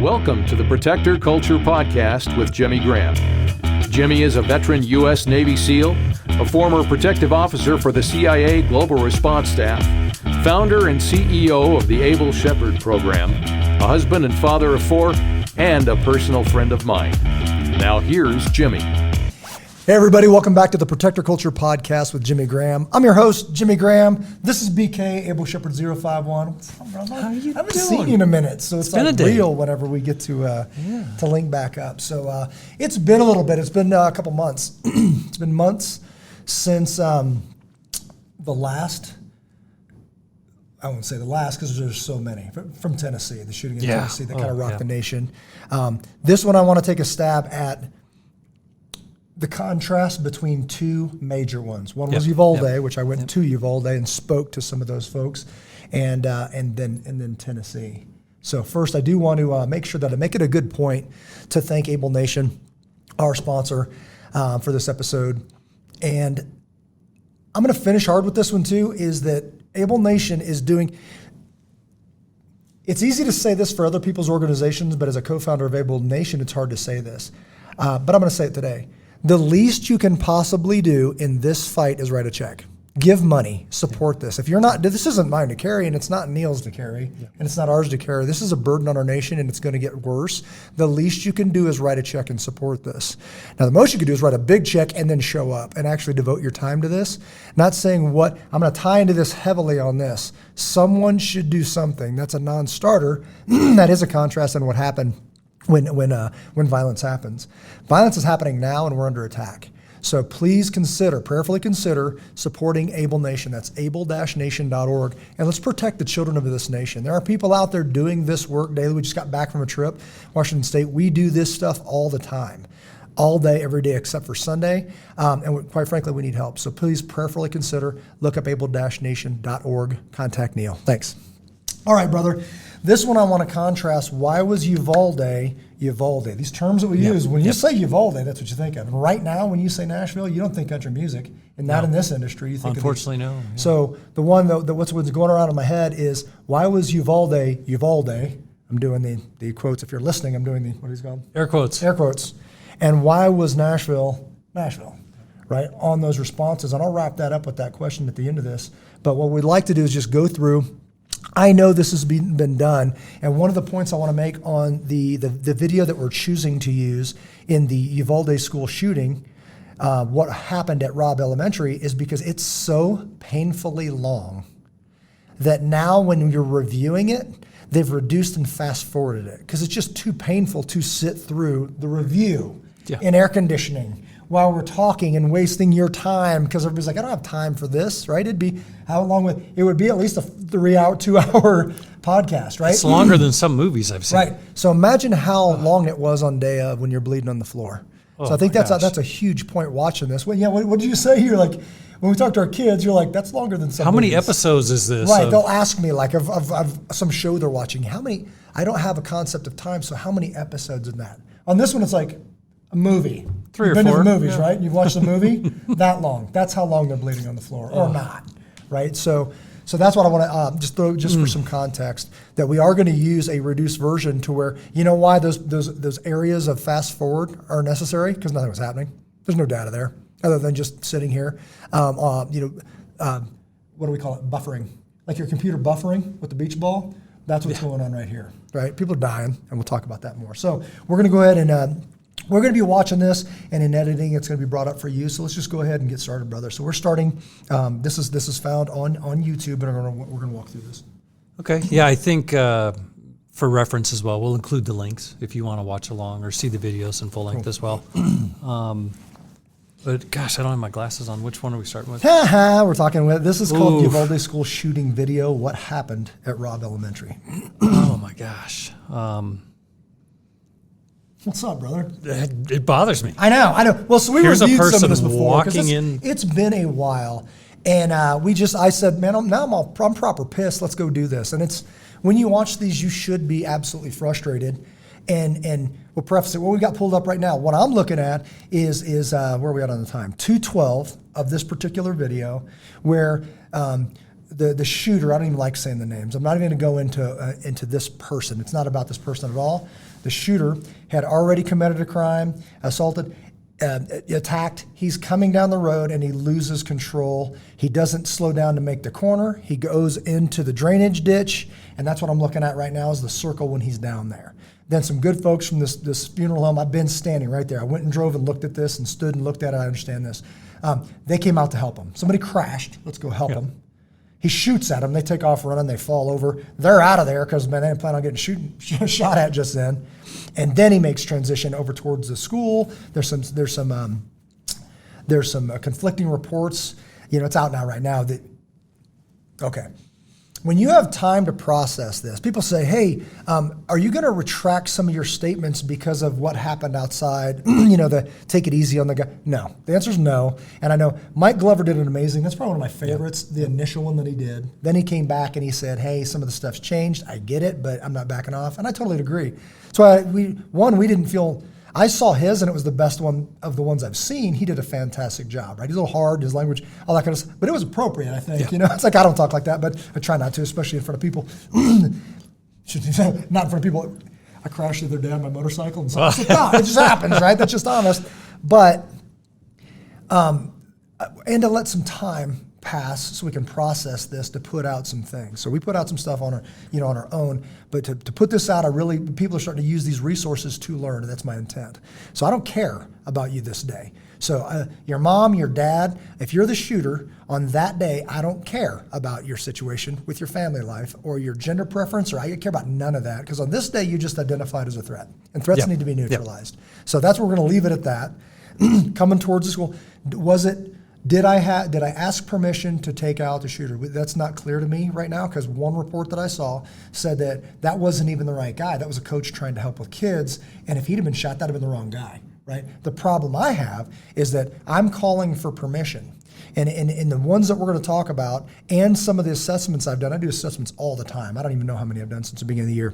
Welcome to the Protector Culture Podcast with Jimmy Graham. Jimmy is a veteran U.S. Navy SEAL, a former protective officer for the CIA Global Response Staff, founder and CEO of the Able Shepherd Program, a husband and father of 4, and a personal friend of mine. Now here's Jimmy. Hey everybody, welcome back to the Protector Culture Podcast with Jimmy Graham. I'm your host, Jimmy Graham. This is BK, Able Shepherd 051. What's up, brother? How are you I haven't doing? seen you in a minute, so it's been like a day. real whenever we get to link back up. So it's been a little bit. It's been a couple months. It's been months since the last, I won't say the last because there's so many, from Tennessee, the shooting in Tennessee that kind of rocked the nation. This one I want to take a stab at the contrast between two major ones. One was Uvalde, which I went to Uvalde and spoke to some of those folks, and then Tennessee. So first, I do want to make sure that I make it a good point to thank Able Nation, our sponsor, for this episode. And I'm going to finish hard with this one too, is that Able Nation is doing, it's easy to say this for other people's organizations, but as a co-founder of Able Nation, it's hard to say this. But I'm going to say it today. The least you can possibly do in this fight is write a check. Give money, support this. If you're not, this isn't mine to carry, and it's not Neil's to carry, and it's not ours to carry. This is a burden on our nation, and it's going to get worse. The least you can do is write a check and support this. Now, the most you can do is write a big check and then show up and actually devote your time to this. Not saying what, I'm going to tie into this heavily on this. Someone should do something. That's a non-starter. That is a contrast in what happened when violence happens. Violence is happening now, and we're under attack. So please prayerfully consider supporting Able Nation. That's able-nation.org. And let's protect the children of this nation. There are people out there doing this work daily. We just got back from a trip, Washington State. We do this stuff all the time, all day, every day, except for Sunday. And quite frankly, we need help. So please prayerfully consider, look up able-nation.org, contact Neil. Thanks. All right, brother. This one I want to contrast. Why was Uvalde? These terms that we use, when you say Uvalde, that's what you think of. And right now, when you say Nashville, you don't think country music, and not in this industry. You think Unfortunately, no. Yeah. So the one that what's going around in my head is, why was Uvalde? I'm doing the quotes. If you're listening, I'm doing what is it called? Air quotes. Air quotes. And why was Nashville? Right, on those responses. And I'll wrap that up with that question at the end of this. But what we'd like to do is just go through. I know this has been done, and one of the points I want to make on the video that we're choosing to use in the Uvalde school shooting, what happened at Robb Elementary, is because it's so painfully long that now when you're reviewing it, they've reduced and fast-forwarded it because it's just too painful to sit through the review in air conditioning while we're talking and wasting your time, because everybody's like, I don't have time for this, right? It'd be, how long it would be at least a 2-hour podcast, right? It's longer than some movies I've seen. Right. So imagine how long it was on day of when you're bleeding on the floor. So I think that's a huge point watching this. Well, what did you say? You're like, when we talk to our kids, you're like, that's longer than some How movies. many episodes is this? Right. They'll ask me, like, of some show they're watching, how many, I don't have a concept of time, so how many episodes in that? On this one, it's like a movie. 3 You've or 4. been to the movies, right? You've watched the movie? That long. That's how long they're bleeding on the floor, or not, right? So that's what I want to just throw, just for some context, that we are going to use a reduced version to where, you know why those areas of fast forward are necessary? Because nothing was happening. There's no data there other than just sitting here. What do we call it? Buffering. Like your computer buffering with the beach ball. That's what's going on right here, right? People are dying, and we'll talk about that more. So we're going to go ahead and we're going to be watching this, and in editing, it's going to be brought up for you. So let's just go ahead and get started, brother. So we're starting. This is found on YouTube, and we're going to walk through this. Okay. Yeah, I think for reference as well, we'll include the links if you want to watch along or see the videos in full length as well. But gosh, I don't have my glasses on. Which one are we starting with? We're talking with, this is called Uvalde School Shooting Video, What Happened at Robb Elementary. Oh my gosh. What's up, brother? It bothers me. I know. Well, so we Here's reviewed a person some of this before. walking in. It's been a while. And I said, man, I'm proper pissed. Let's go do this. And it's, when you watch these, you should be absolutely frustrated. And we'll preface it. What we got pulled up right now, what I'm looking at is where are we at on the time? 2:12 of this particular video, where the shooter, I don't even like saying the names. I'm not even going to go into this person. It's not about this person at all. The shooter had already committed a crime, assaulted, attacked. He's coming down the road and he loses control. He doesn't slow down to make the corner. He goes into the drainage ditch, and that's what I'm looking at right now is the circle when he's down there. Then some good folks from this funeral home, I've been standing right there. I went and drove and looked at this and stood and looked at it. I understand this. They came out to help him. Somebody crashed. Let's go help him. He shoots at them. They take off running. They fall over. They're out of there because, man, they didn't plan on getting shot at just then. And then he makes transition over towards the school. There's some conflicting reports. It's out now right now that, okay. When you have time to process this, people say, hey, are you going to retract some of your statements because of what happened outside? The take it easy on the guy. No. The answer is no. And I know Mike Glover did an amazing, that's probably one of my favorites, the initial one that he did. Then he came back and he said, hey, some of the stuff's changed. I get it, but I'm not backing off. And I totally agree. So we didn't feel, I saw his and it was the best one of the ones I've seen. He did a fantastic job, right? He's a little hard, his language, all that kind of stuff. But it was appropriate, I think. It's like I don't talk like that, but I try not to, especially in front of people. Not in front of people. I crashed the other day on my motorcycle. And so it just happens, right? That's just honest. But, and to let some time pass so we can process this to put out some things. So we put out some stuff on our, on our own, but to put this out, people are starting to use these resources to learn, and that's my intent. So I don't care about you this day. So your mom, your dad, if you're the shooter on that day, I don't care about your situation with your family life or your gender preference, or I care about none of that, because on this day you just identified as a threat, and threats need to be neutralized. So that's where we're going to leave it at that. Coming towards the school, Did I ask permission to take out the shooter? That's not clear to me right now, because one report that I saw said that wasn't even the right guy. That was a coach trying to help with kids, and if he'd have been shot, that'd have been the wrong guy, right? The problem I have is that I'm calling for permission. And in the ones that we're going to talk about, and some of the assessments I've done, I do assessments all the time. I don't even know how many I've done since the beginning of the year.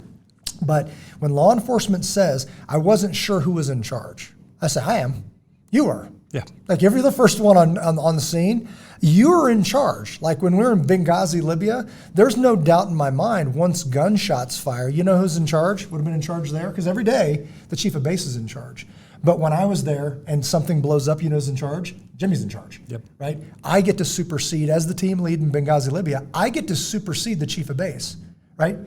But when law enforcement says, I wasn't sure who was in charge, I say, I am. You are. Yeah. Like if you're the first one on the scene, you're in charge. Like when we were in Benghazi, Libya, there's no doubt in my mind, once gunshots fire, you know who's in charge? Would have been in charge there? Because every day, the chief of base is in charge. But when I was there and something blows up, you know who's in charge? Jimmy's in charge. Yep. Right? I get to supersede, as the team lead in Benghazi, Libya, I get to supersede the chief of base. Right?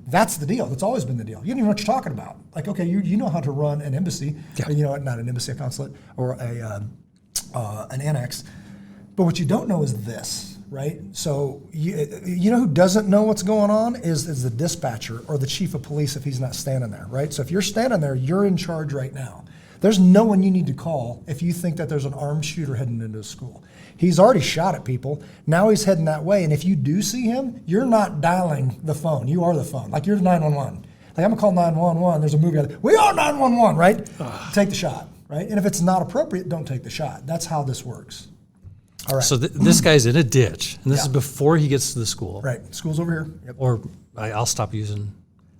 That's the deal. That's always been the deal. You don't even know what you're talking about. Like, okay, you know how to run an embassy, or, not an embassy, a consulate, or an annex. But what you don't know is this, right? So you know who doesn't know what's going on is the dispatcher or the chief of police if he's not standing there, right? So if you're standing there, you're in charge right now. There's no one you need to call if you think that there's an armed shooter heading into a school. He's already shot at people. Now he's heading that way. And if you do see him, you're not dialing the phone. You are the phone. Like you're 911. Like I'm going to call 911. There's a movie out there. We are 911, right? Take the shot, right? And if it's not appropriate, don't take the shot. That's how this works. All right. So this guy's in a ditch, and this is before he gets to the school. Right. School's over here. Yep. Or I'll stop using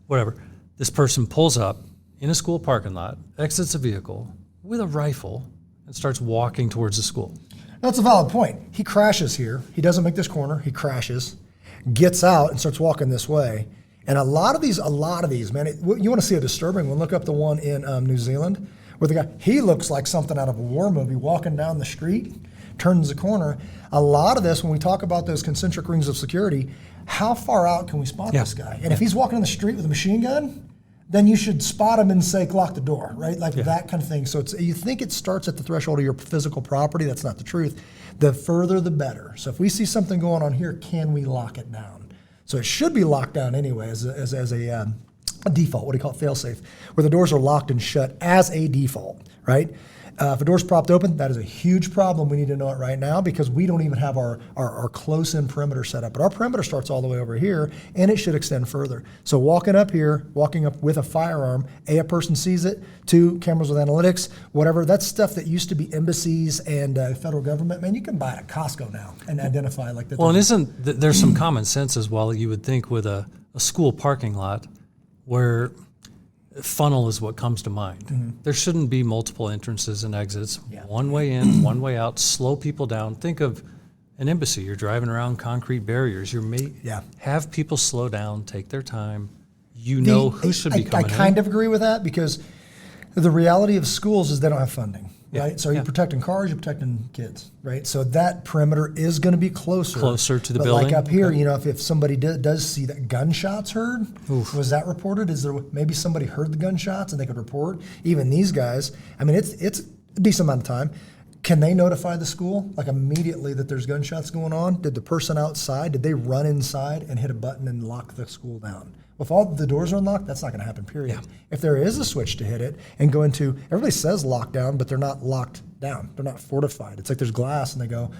whatever. This person pulls up in a school parking lot, exits a vehicle with a rifle, and starts walking towards the school. That's a valid point. He crashes here. He doesn't make this corner. He crashes, gets out, and starts walking this way. And a lot of these, man, you want to see a disturbing one, look up the one in New Zealand where the guy, he looks like something out of a war movie, walking down the street, turns the corner. A lot of this, when we talk about those concentric rings of security, how far out can we spot this guy? And if he's walking in the street with a machine gun, then you should spot him and say, lock the door, right? Like that kind of thing. So you think it starts at the threshold of your physical property. That's not the truth. The further, the better. So if we see something going on here, can we lock it down? So it should be locked down anyway as a default. What do you call it? Fail-safe, where the doors are locked and shut as a default, right? If a door's propped open, that is a huge problem. We need to know it right now because we don't even have our close-in perimeter set up. But our perimeter starts all the way over here, and it should extend further. So walking up here, walking up with a firearm, a person sees it, 2, cameras with analytics, whatever. That's stuff that used to be embassies and federal government. Man, you can buy it at Costco now and identify like that. Well, and there's some common sense as well, you would think, with a school parking lot where funnel is what comes to mind. Mm-hmm. There shouldn't be multiple entrances and exits. Yeah. One way in, one way out, slow people down. Think of an embassy. You're driving around concrete barriers. Yeah. Have people slow down, take their time. You know who should be coming in. I kind of agree with that because the reality of schools is they don't have funding, right? So you're protecting cars, you're protecting kids, right? So that perimeter is going to be closer to the but building. Like up here, if somebody does see that gunshots heard, was that reported? Is there maybe somebody heard the gunshots and they could report? Even these guys, I mean, it's a decent amount of time. Can they notify the school like immediately that there's gunshots going on? Did the person outside, did they run inside and hit a button and lock the school down? If all the doors are unlocked, that's not going to happen, period. Yeah. If there is a switch to hit it and go into, everybody says lockdown, but they're not locked down. They're not fortified. It's like there's glass and they go,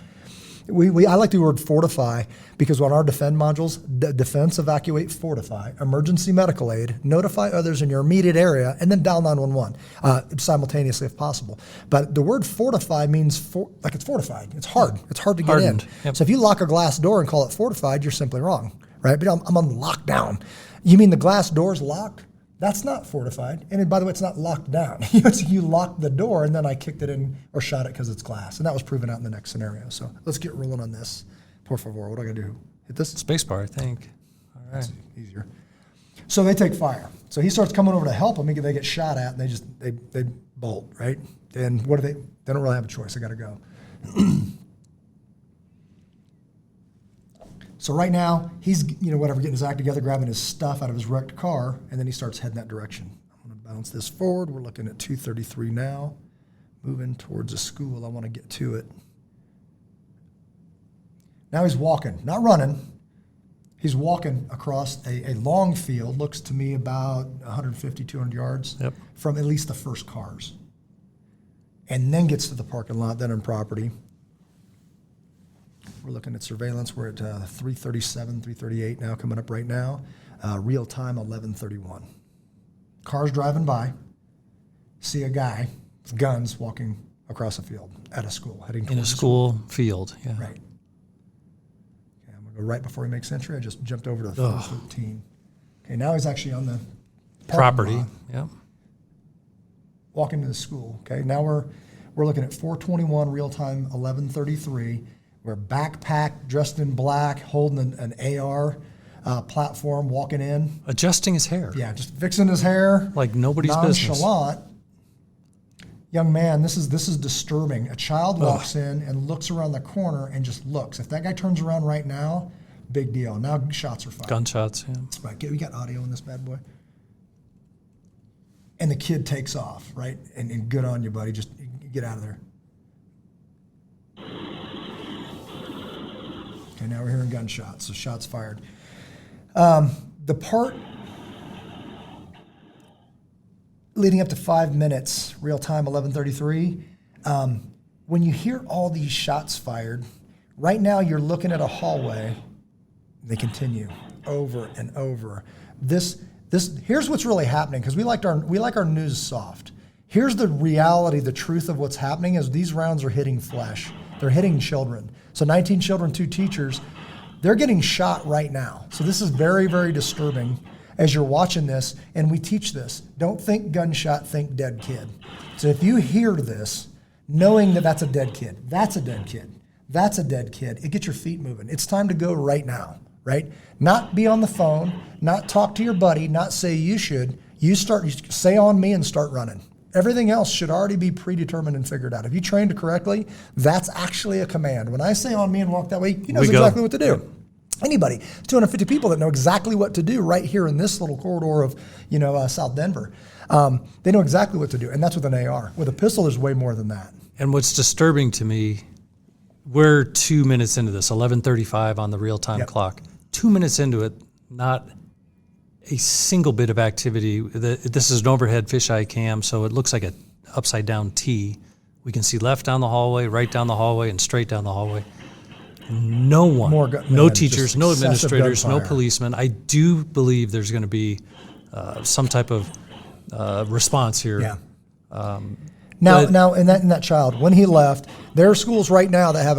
I like the word fortify because on our defend modules, defense, evacuate, fortify, emergency medical aid, notify others in your immediate area, and then dial 911 simultaneously if possible. But the word fortify means it's fortified. It's hard. It's hard to get in. Yep. So if you lock a glass door and call it fortified, you're simply wrong, right? But I'm on lockdown. You mean the glass door's locked? That's not fortified. And by the way, it's not locked down. You locked the door and then I kicked it in or shot it because it's glass. And that was proven out in the next scenario. So let's get rolling on this. Por favor, what do I got to do? Hit this? Spacebar, I think. All right. That's easier. So they take fire. So he starts coming over to help them. They get shot at and they bolt, right? And what do they don't really have a choice. They got to go. So right now, he's, getting his act together, grabbing his stuff out of his wrecked car, and then he starts heading that direction. I'm going to bounce this forward. We're looking at 233 now, moving towards a school. I want to get to it. Now he's walking, not running. He's walking across a long field, looks to me about 150, 200 yards from at least the first cars. And then gets to the parking lot, then on property. We're looking at surveillance. We're at 337, 338 now, coming up right now. Real time, 11:31. Cars driving by. See a guy with guns walking across a field at a school, heading towards a school field. Yeah. Right. Okay, I'm going to go right before he makes entry. I just jumped over to 413. Okay, now he's actually on the property. Lot, yeah. Walking to the school. Okay, now we're looking at 421, real time, 11:33. We're backpacked, dressed in black, holding an AR platform, walking in. Adjusting his hair. Yeah, just fixing his hair. Like nobody's business. Nonchalant. Young man, this is disturbing. A child walks in and looks around the corner and just looks. If that guy turns around right now, big deal. Now shots are fired. Gunshots, yeah. Right, we got audio on this bad boy. And the kid takes off, right? And good on you, buddy. Just get out of there. Okay, now we're hearing gunshots, so shots fired. The part leading up to 5 minutes, real time, 11:33, when you hear all these shots fired, right now you're looking at a hallway. They continue over and over. Here's what's really happening, because we like our news soft. Here's the reality, the truth of what's happening is these rounds are hitting flesh. They're hitting children. So 19 children, 2 teachers, they're getting shot right now. So this is very, very disturbing as you're watching this, and we teach this. Don't think gunshot, think dead kid. So if you hear this, knowing that that's a dead kid, that's a dead kid, that's a dead kid, it gets your feet moving. It's time to go right now, right? Not be on the phone, not talk to your buddy, not say you should. You say on me and start running. Everything else should already be predetermined and figured out. If you trained correctly, that's actually a command. When I say on me and walk that way, he knows exactly what to do. Anybody, 250 people that know exactly what to do right here in this little corridor of, South Denver. They know exactly what to do, and that's with an AR. With a pistol, there's way more than that. And what's disturbing to me, we're 2 minutes into this, 11:35 on the real-time clock. 2 minutes into it, not a single bit of activity. This is an overhead fisheye cam, so it looks like an upside-down T. We can see left down the hallway, right down the hallway, and straight down the hallway. No one, no teachers, no administrators, no policemen. I do believe there's going to be some type of response here. Yeah. Now, in that child, when he left, there are schools right now that have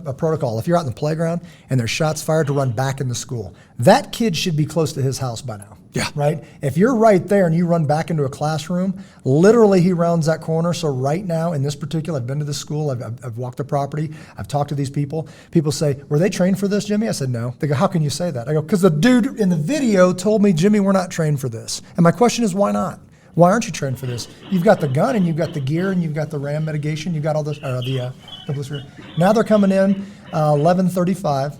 a protocol. If you're out in the playground and there's shots fired, to run back in the school. That kid should be close to his house by now. Yeah. Right? If you're right there and you run back into a classroom, literally he rounds that corner. So right now, in this particular, I've been to this school, I've walked the property, I've talked to these people. People say, were they trained for this, Jimmy? I said, no. They go, how can you say that? I go, because the dude in the video told me, Jimmy, we're not trained for this. And my question is, why not? Why aren't you trained for this? You've got the gun and you've got the gear and you've got the RAM mitigation. You've got all this, the blister. Now they're coming in 11:35,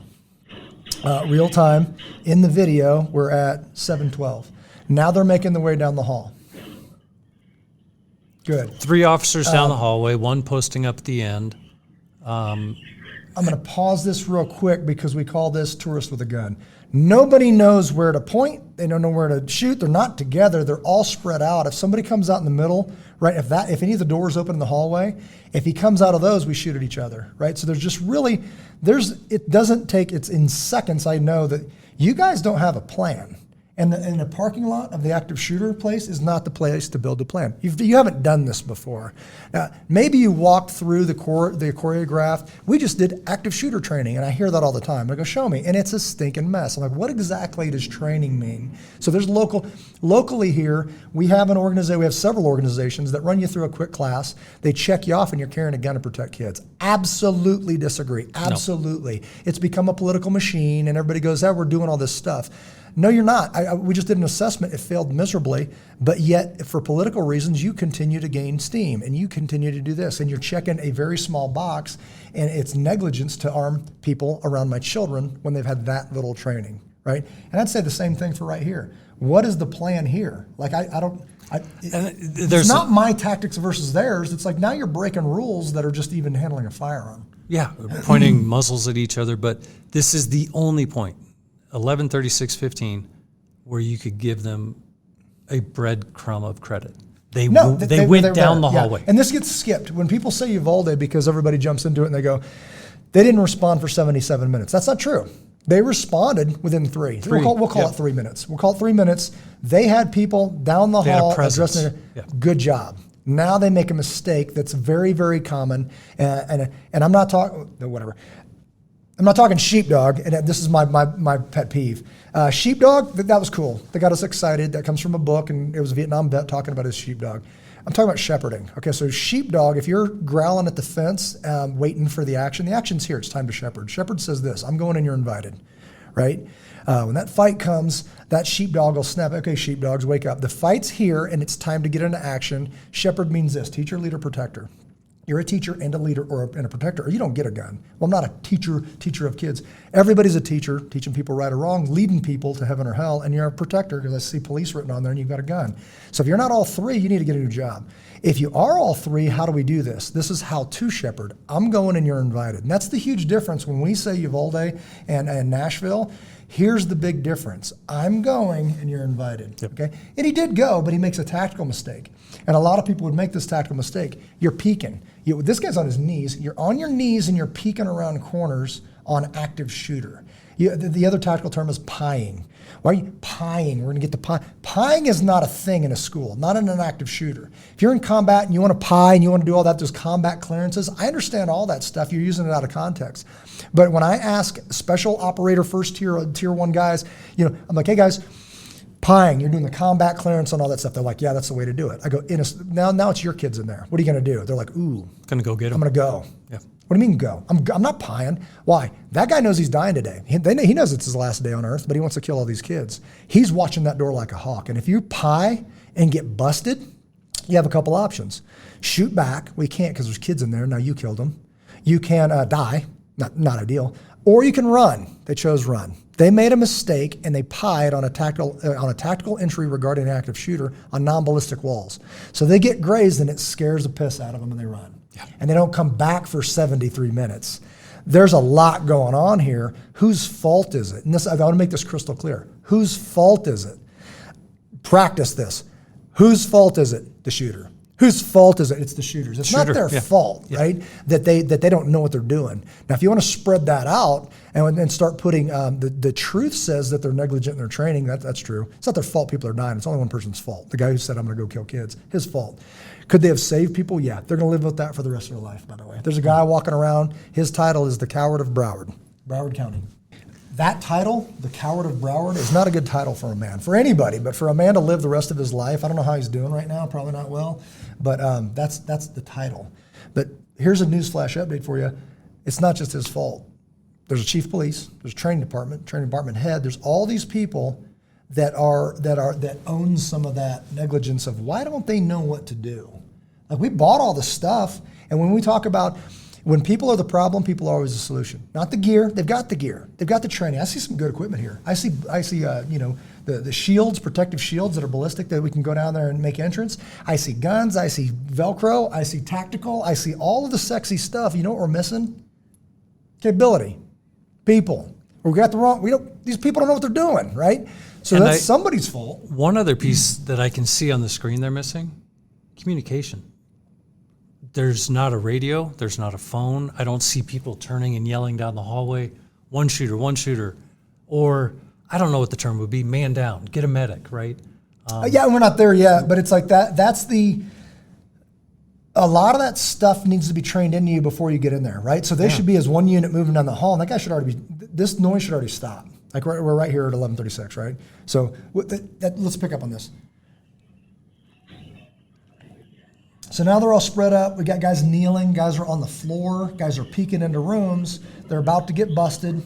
real time. In the video, we're at 7:12. Now they're making their way down the hall. Good. 3 officers down the hallway, 1 posting up at the end. I'm going to pause this real quick because we call this tourist with a gun. Nobody knows where to point. They don't know where to shoot. They're not together. They're all spread out. If somebody comes out in the middle, right, if any of the doors open in the hallway, if he comes out of those, we shoot at each other, right? So there's just really, it doesn't take, it's in seconds. I know that you guys don't have a plan. And the parking lot of the active shooter place is not the place to build a plan. You haven't done this before. Now, maybe you walked through the choreographed. We just did active shooter training, and I hear that all the time. I go, show me, and it's a stinking mess. I'm like, what exactly does training mean? So there's locally here, we have an organization. We have several organizations that run you through a quick class. They check you off, and you're carrying a gun to protect kids. Absolutely disagree. Absolutely, no. It's become a political machine, and everybody goes, we're doing all this stuff. No, you're not. We just did an assessment. It failed miserably, but yet for political reasons, you continue to gain steam and you continue to do this, and you're checking a very small box, and it's negligence to arm people around my children when they've had that little training, right? And I'd say the same thing for right here. What is the plan here? Like, it's not my tactics versus theirs. It's like now you're breaking rules that are just even handling a firearm. Yeah, pointing muzzles at each other, but this is the only point. 11:36:15, where you could give them a breadcrumb of credit. They went down the hallway. Yeah. And this gets skipped. When people say Uvalde, because everybody jumps into it and they go, they didn't respond for 77 minutes. That's not true. They responded within 3. We'll call it 3 minutes. We'll call it 3 minutes. They had people down the hall addressing it. Yeah. Good job. Now they make a mistake that's very, very common. And I'm not talking, whatever. I'm not talking sheepdog, and this is my pet peeve. Sheepdog, that was cool. They got us excited. That comes from a book, and it was a Vietnam vet talking about his sheepdog. I'm talking about shepherding. Okay, so sheepdog, if you're growling at the fence, waiting for the action's here. It's time to shepherd. Shepherd says this, I'm going and you're invited, right? When that fight comes, that sheepdog will snap. Okay, sheepdogs, wake up. The fight's here, and it's time to get into action. Shepherd means this, teacher, leader, protector. You're a teacher and a leader and a protector, or you don't get a gun. Well, I'm not a teacher of kids. Everybody's a teacher, teaching people right or wrong, leading people to heaven or hell, and you're a protector because I see police written on there and you've got a gun. So if you're not all 3, you need to get a new job. If you are all 3, how do we do this? This is how to shepherd. I'm going and you're invited. And that's the huge difference when we say Uvalde and Nashville. Here's the big difference. I'm going and you're invited, yep. Okay? And he did go, but he makes a tactical mistake. And a lot of people would make this tactical mistake. You're peeking. This guy's on his knees. You're on your knees and you're peeking around corners on active shooter. The other tactical term is pieing. Why are you pieing? We're going to get to pie. Pieing is not a thing in a school, not in an active shooter. If you're in combat and you want to pie and you want to do all that, those combat clearances, I understand all that stuff. You're using it out of context. But when I ask special operator first tier 1 guys, I'm like, hey guys, pieing, you're doing the combat clearance and all that stuff. They're like, yeah, that's the way to do it. I go, now it's your kids in there. What are you going to do? They're like, ooh. Going to go get them. I'm going to go. Yeah. What do you mean go? I'm not pieing. Why? That guy knows he's dying today. He knows it's his last day on earth, but he wants to kill all these kids. He's watching that door like a hawk. And if you pie and get busted, you have a couple options. Shoot back. We can't because there's kids in there. Now you killed them. You can die. Not ideal. Or you can run. They chose run. They made a mistake and they pied on a tactical entry regarding an active shooter on non-ballistic walls. So they get grazed and it scares the piss out of them and they run. Yeah. And they don't come back for 73 minutes. There's a lot going on here. Whose fault is it? And I want to make this crystal clear. Whose fault is it? Practice this. Whose fault is it? The shooter. Whose fault is it? It's the shooters. It's not their yeah. fault, Yeah. right? That they don't know what they're doing. Now, if you want to spread that out and start putting the truth says that they're negligent in their training, that's true. It's not their fault people are dying. It's only one person's fault. The guy who said, I'm going to go kill kids, his fault. Could they have saved people? Yeah. They're going to live with that for the rest of their life, by the way. There's a guy walking around. His title is the Coward of Broward County. That title, the Coward of Broward, is not a good title for a man, for anybody, but for a man to live the rest of his life. I don't know how he's doing right now, probably not well, but that's the title. But here's a newsflash update for you. It's not just his fault. There's a chief of police, there's a training department head. There's all these people that own some of that negligence of why don't they know what to do? Like, we bought all the stuff, and when we talk about when people are the problem, people are always the solution. Not the gear. They've got the gear. They've got the training. I see some good equipment here. I see the shields, protective shields that are ballistic that we can go down there and make entrance. I see guns. I see Velcro. I see tactical. I see all of the sexy stuff. You know what we're missing? Capability. People. We got the wrong. These people don't know what they're doing, right? So that's somebody's fault. One other piece that I can see on the screen they're missing: communication. There's not a radio, there's not a phone. I don't see people turning and yelling down the hallway, one shooter, or I don't know what the term would be, man down, get a medic, right? Yeah, we're not there yet, but it's like that. A lot of that stuff needs to be trained into you before you get in there, right? So they should be as one unit moving down the hall, and that guy should already be, this noise should already stop. Like we're right here at 11:36, right? So let's pick up on this. So now they're all spread up. We got guys kneeling. Guys are on the floor. Guys are peeking into rooms. They're about to get busted.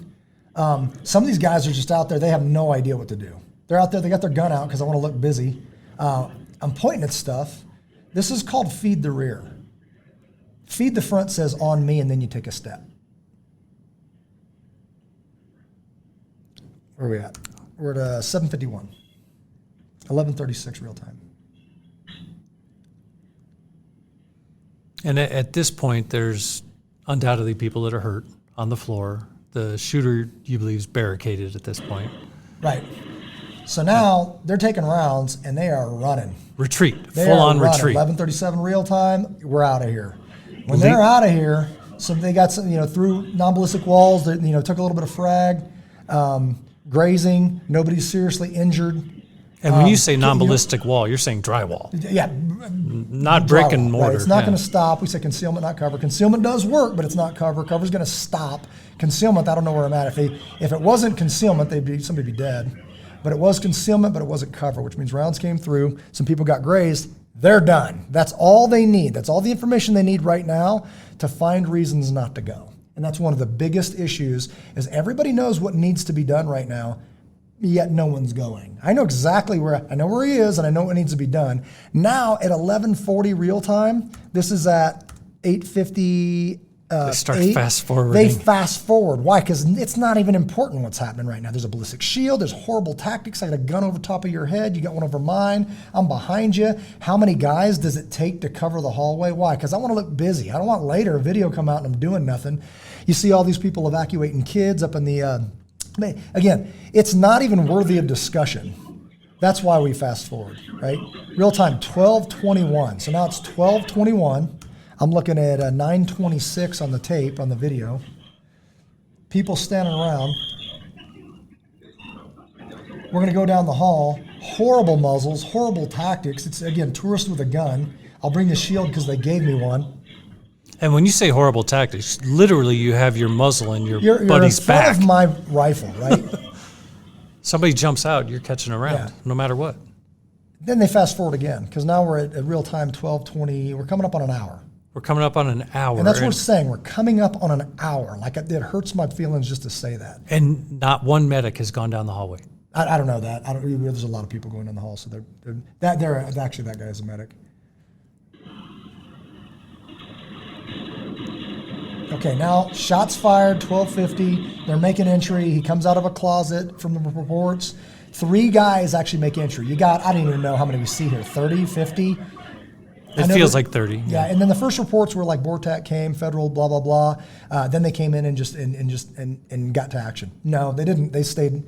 Some of these guys are just out there. They have no idea what to do. They're out there. They got their gun out because I want to look busy. I'm pointing at stuff. This is called feed the rear. Feed the front says on me, and then you take a step. Where are we at? We're at 7:51. 11:36 real time. And at this point, there's undoubtedly people that are hurt on the floor. The shooter, you believe, is barricaded at this point. Right. So now they're taking rounds and they are running. Retreat, full-on retreat. 11:37 real time. We're out of here. When they're out of here, so they got some, through non-ballistic walls. That took a little bit of frag, grazing. Nobody's seriously injured. And when you say non-ballistic wall, you're saying drywall. Yeah. Not brick and mortar. Right. It's not going to stop. We say concealment, not cover. Concealment does work, but it's not cover. Cover's going to stop. Concealment, I don't know where I'm at. If it wasn't concealment, somebody'd be dead. But it was concealment, but it wasn't cover, which means rounds came through. Some people got grazed. They're done. That's all they need. That's all the information they need right now to find reasons not to go. And that's one of the biggest issues is everybody knows what needs to be done right now, yet no one's going. I know exactly where he is, and I know what needs to be done. Now at 11:40 real time, this is at 8:50. They start fast forwarding. They fast forward. Why? Because it's not even important what's happening right now. There's a ballistic shield. There's horrible tactics. I got a gun over top of your head. You got one over mine. I'm behind you. How many guys does it take to cover the hallway? Why? Because I want to look busy. I don't want later a video come out and I'm doing nothing. You see all these people evacuating kids up in the... Again, it's not even worthy of discussion. That's why we fast forward, right? Real time, 12:21. So now it's 12:21. I'm looking at 9:26 on the tape, on the video. People standing around. We're going to go down the hall. Horrible muzzles, horrible tactics. It's, again, tourist with a gun. I'll bring the shield because they gave me one. And when you say horrible tactics, literally you have your muzzle in your You're buddy's in front back. of my rifle, right? Somebody jumps out, you're catching a round, no matter what. Then they fast forward again because now we're at real time 12:20. We're coming up on an hour. We're coming up on an hour. And that's what we're saying. We're coming up on an hour. Like, it hurts my feelings just to say that. And not one medic has gone down the hallway. I don't know that. There's a lot of people going down the hall, so they're actually, that guy is a medic. Okay, now shots fired, 12:50. They're making entry. He comes out of a closet from the reports. 3 guys actually make entry. I don't even know how many we see here, 30, 50? It feels like 30. Yeah, and then the first reports were like Bortak came, Federal, blah, blah, blah. Then they came in and got to action. No, they didn't. They stayed.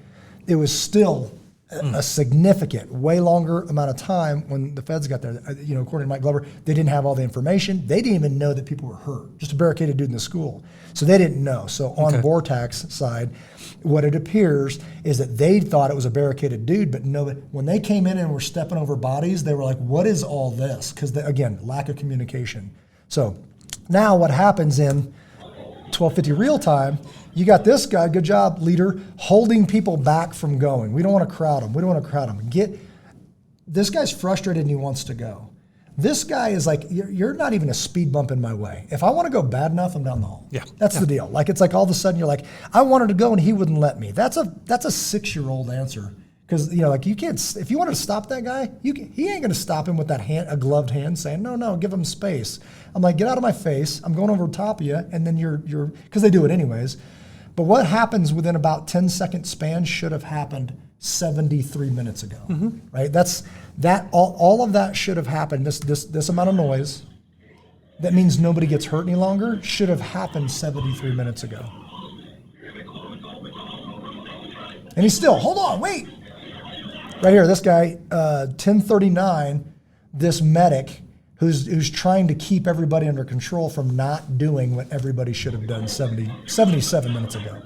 It was still a significant, way longer amount of time when the feds got there. According to Mike Glover, they didn't have all the information. They didn't even know that people were hurt. Just a barricaded dude in the school. So they didn't know. So on Vortac's side, what it appears is that they thought it was a barricaded dude, but no, when they came in and were stepping over bodies, they were like, what is all this? Because, again, lack of communication. So now what happens in 1250 real time, you got this guy, good job, leader, holding people back from going. We don't want to crowd them. This guy's frustrated and he wants to go. This guy is like, you're not even a speed bump in my way. If I want to go bad enough, I'm down the hall. Yeah. That's the deal. Like, it's like all of a sudden you're like, I wanted to go and he wouldn't let me. That's a 6-year-old answer. Because, you can't, if you wanted to stop that guy, he ain't going to stop him with that a gloved hand saying, no, give him space. I'm like, get out of my face. I'm going over top of you. And then you're because they do it anyways. But what happens within about 10-second span should have happened 73 minutes ago, right? All of that should have happened. This amount of noise, that means nobody gets hurt any longer, should have happened 73 minutes ago. And he's still, hold on, wait. Right here, this guy, 1039, this medic who's trying to keep everybody under control from not doing what everybody should have done 77 minutes ago.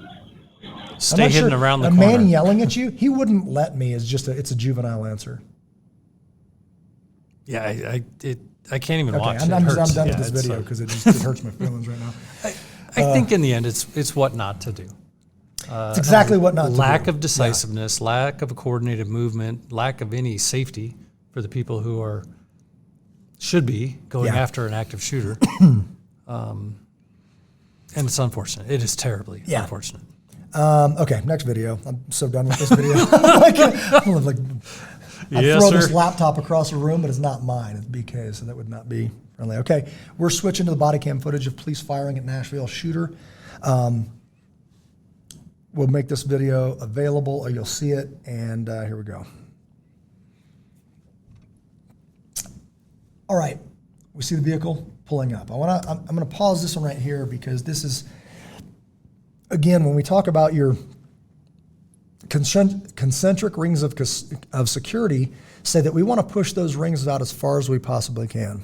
Stay hidden around the corner. A man yelling at you, he wouldn't let me, it's a juvenile answer. Yeah, I can't even watch it. I'm done with this video because it hurts my feelings right now. I think in the end, it's what not to do. It's exactly what not to do. Lack of decisiveness, lack of a coordinated movement, lack of any safety for the people who should be going after an active shooter. And it's unfortunate. It is terribly unfortunate. Okay, next video. I'm so done with this video. I throw this laptop across the room, but it's not mine. It's BK, so that would not be friendly. Okay, we're switching to the body cam footage of police firing at Nashville shooter. We'll make this video available, or you'll see it, and here we go. All right, we see the vehicle pulling up. I'm going to pause this one right here because this is, again, when we talk about your concentric rings of security, say that we want to push those rings out as far as we possibly can.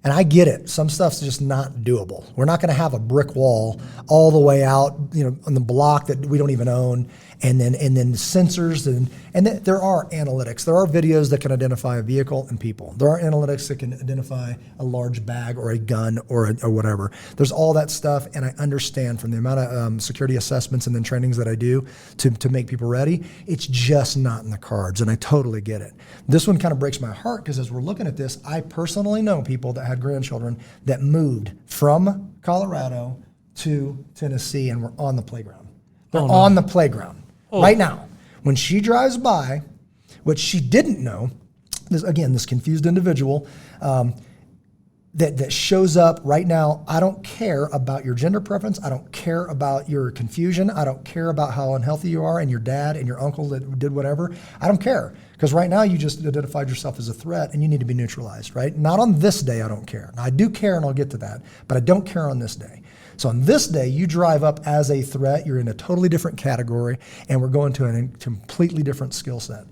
And I get it. Some stuff's just not doable. We're not going to have a brick wall all the way out, on the block that we don't even own, and then sensors and there are analytics. There are videos that can identify a vehicle and people. There are analytics that can identify a large bag or a gun or whatever. There's all that stuff, and I understand from the amount of security assessments and then trainings that I do to make people ready. It's just not in the cards, and I totally get it. This one kind of breaks my heart because as we're looking at this, I personally know people that had grandchildren that moved from Colorado to Tennessee and were on the playground. They're on the playground right now. When she drives by, what she didn't know, this confused individual that shows up right now, I don't care about your gender preference. I don't care about your confusion. I don't care about how unhealthy you are and your dad and your uncle that did whatever. I don't care. Because right now you just identified yourself as a threat and you need to be neutralized, right? Not on this day, I don't care. Now, I do care and I'll get to that, but I don't care on this day. So on this day, you drive up as a threat, you're in a totally different category, and we're going to a completely different skill set.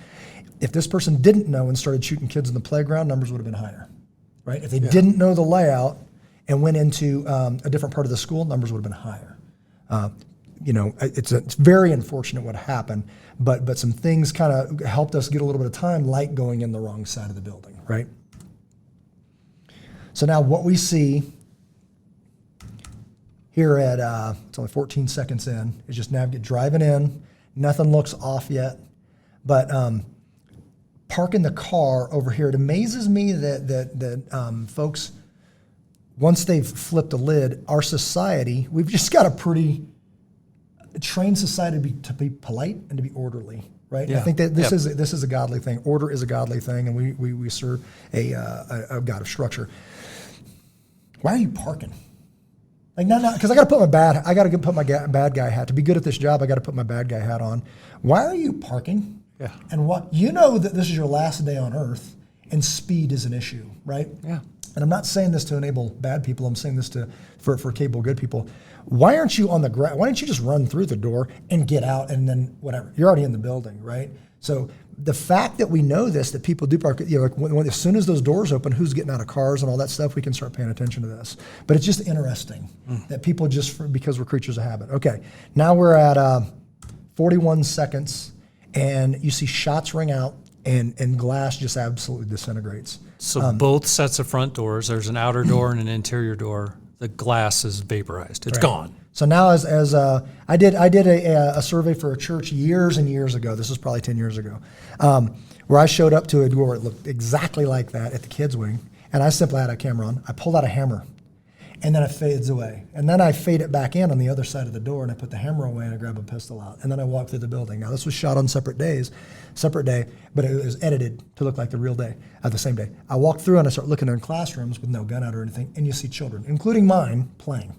If this person didn't know and started shooting kids in the playground, numbers would have been higher, right? If they didn't know the layout and went into a different part of the school, numbers would have been higher. It's very unfortunate what happened, but some things kind of helped us get a little bit of time, like going in the wrong side of the building, right? So now what we see here at, it's only 14 seconds in, is just driving in. Nothing looks off yet, but parking the car over here. It amazes me that folks, once they've flipped the lid, our society, we've just got a pretty trained society to be polite and to be orderly, right? Yeah. I think that this is a godly thing. Order is a godly thing, and we serve a God of structure. Why are you parking? Like, no, because I got to put my bad guy hat. To be good at this job, I got to put my bad guy hat on. Why are you parking? Yeah. And what that this is your last day on earth, and speed is an issue, right? Yeah. And I'm not saying this to enable bad people. I'm saying this for capable good people. Why aren't you on the ground? Why don't you just run through the door and get out and then whatever? You're already in the building, right? So the fact that we know this, that people do park, like as soon as those doors open, who's getting out of cars and all that stuff, we can start paying attention to this. But it's just interesting that people because we're creatures of habit. Okay, now we're at 41 seconds, and you see shots ring out, and glass just absolutely disintegrates. So both sets of front doors, there's an outer door and an interior door. The glass is vaporized. It's gone. So now, as I did a survey for a church years and years ago. This was probably 10 years ago, where I showed up to a door. It looked exactly like that at the kids' wing, and I simply had a camera on. I pulled out a hammer, and then it fades away, and then I fade it back in on the other side of the door, and I put the hammer away, and I grab a pistol out, and then I walk through the building. Now this was shot on separate day, but it was edited to look like the real day, the same day. I walk through and I start looking in classrooms with no gun out or anything, and you see children, including mine, playing.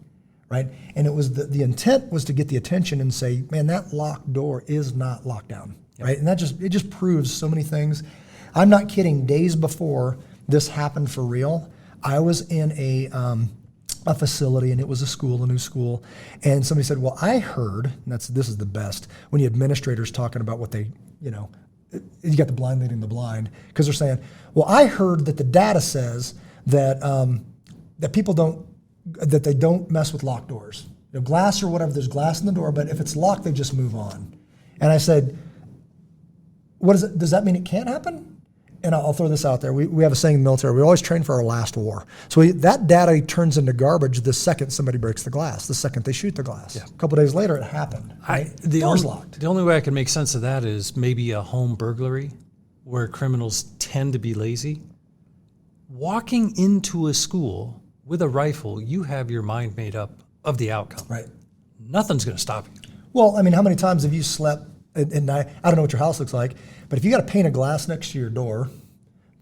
Right, and it was the intent was to get the attention and say, man, that locked door is not locked down, right? And it just proves so many things. I'm not kidding. Days before this happened for real, I was in a facility, and it was a new school, and somebody said, well, I heard, and this is the best, when the administrators talking about what they, you got the blind leading the blind, because they're saying, well, I heard that the data says that that people they don't mess with locked doors. Glass or whatever, there's glass in the door, but if it's locked, they just move on. And I said, what is it? Does that mean it can't happen? And I'll throw this out there. We have a saying in the military, we always train for our last war. So that data turns into garbage the second somebody breaks the glass, the second they shoot the glass. Yeah. A couple of days later, it happened. Right? The door's locked. The only way I can make sense of that is maybe a home burglary where criminals tend to be lazy. Walking into a school with a rifle, you have your mind made up of the outcome. Right. Nothing's going to stop you. Well, I mean, how many times have you slept at night? I don't know what your house looks like, but if you got a pane of glass next to your door,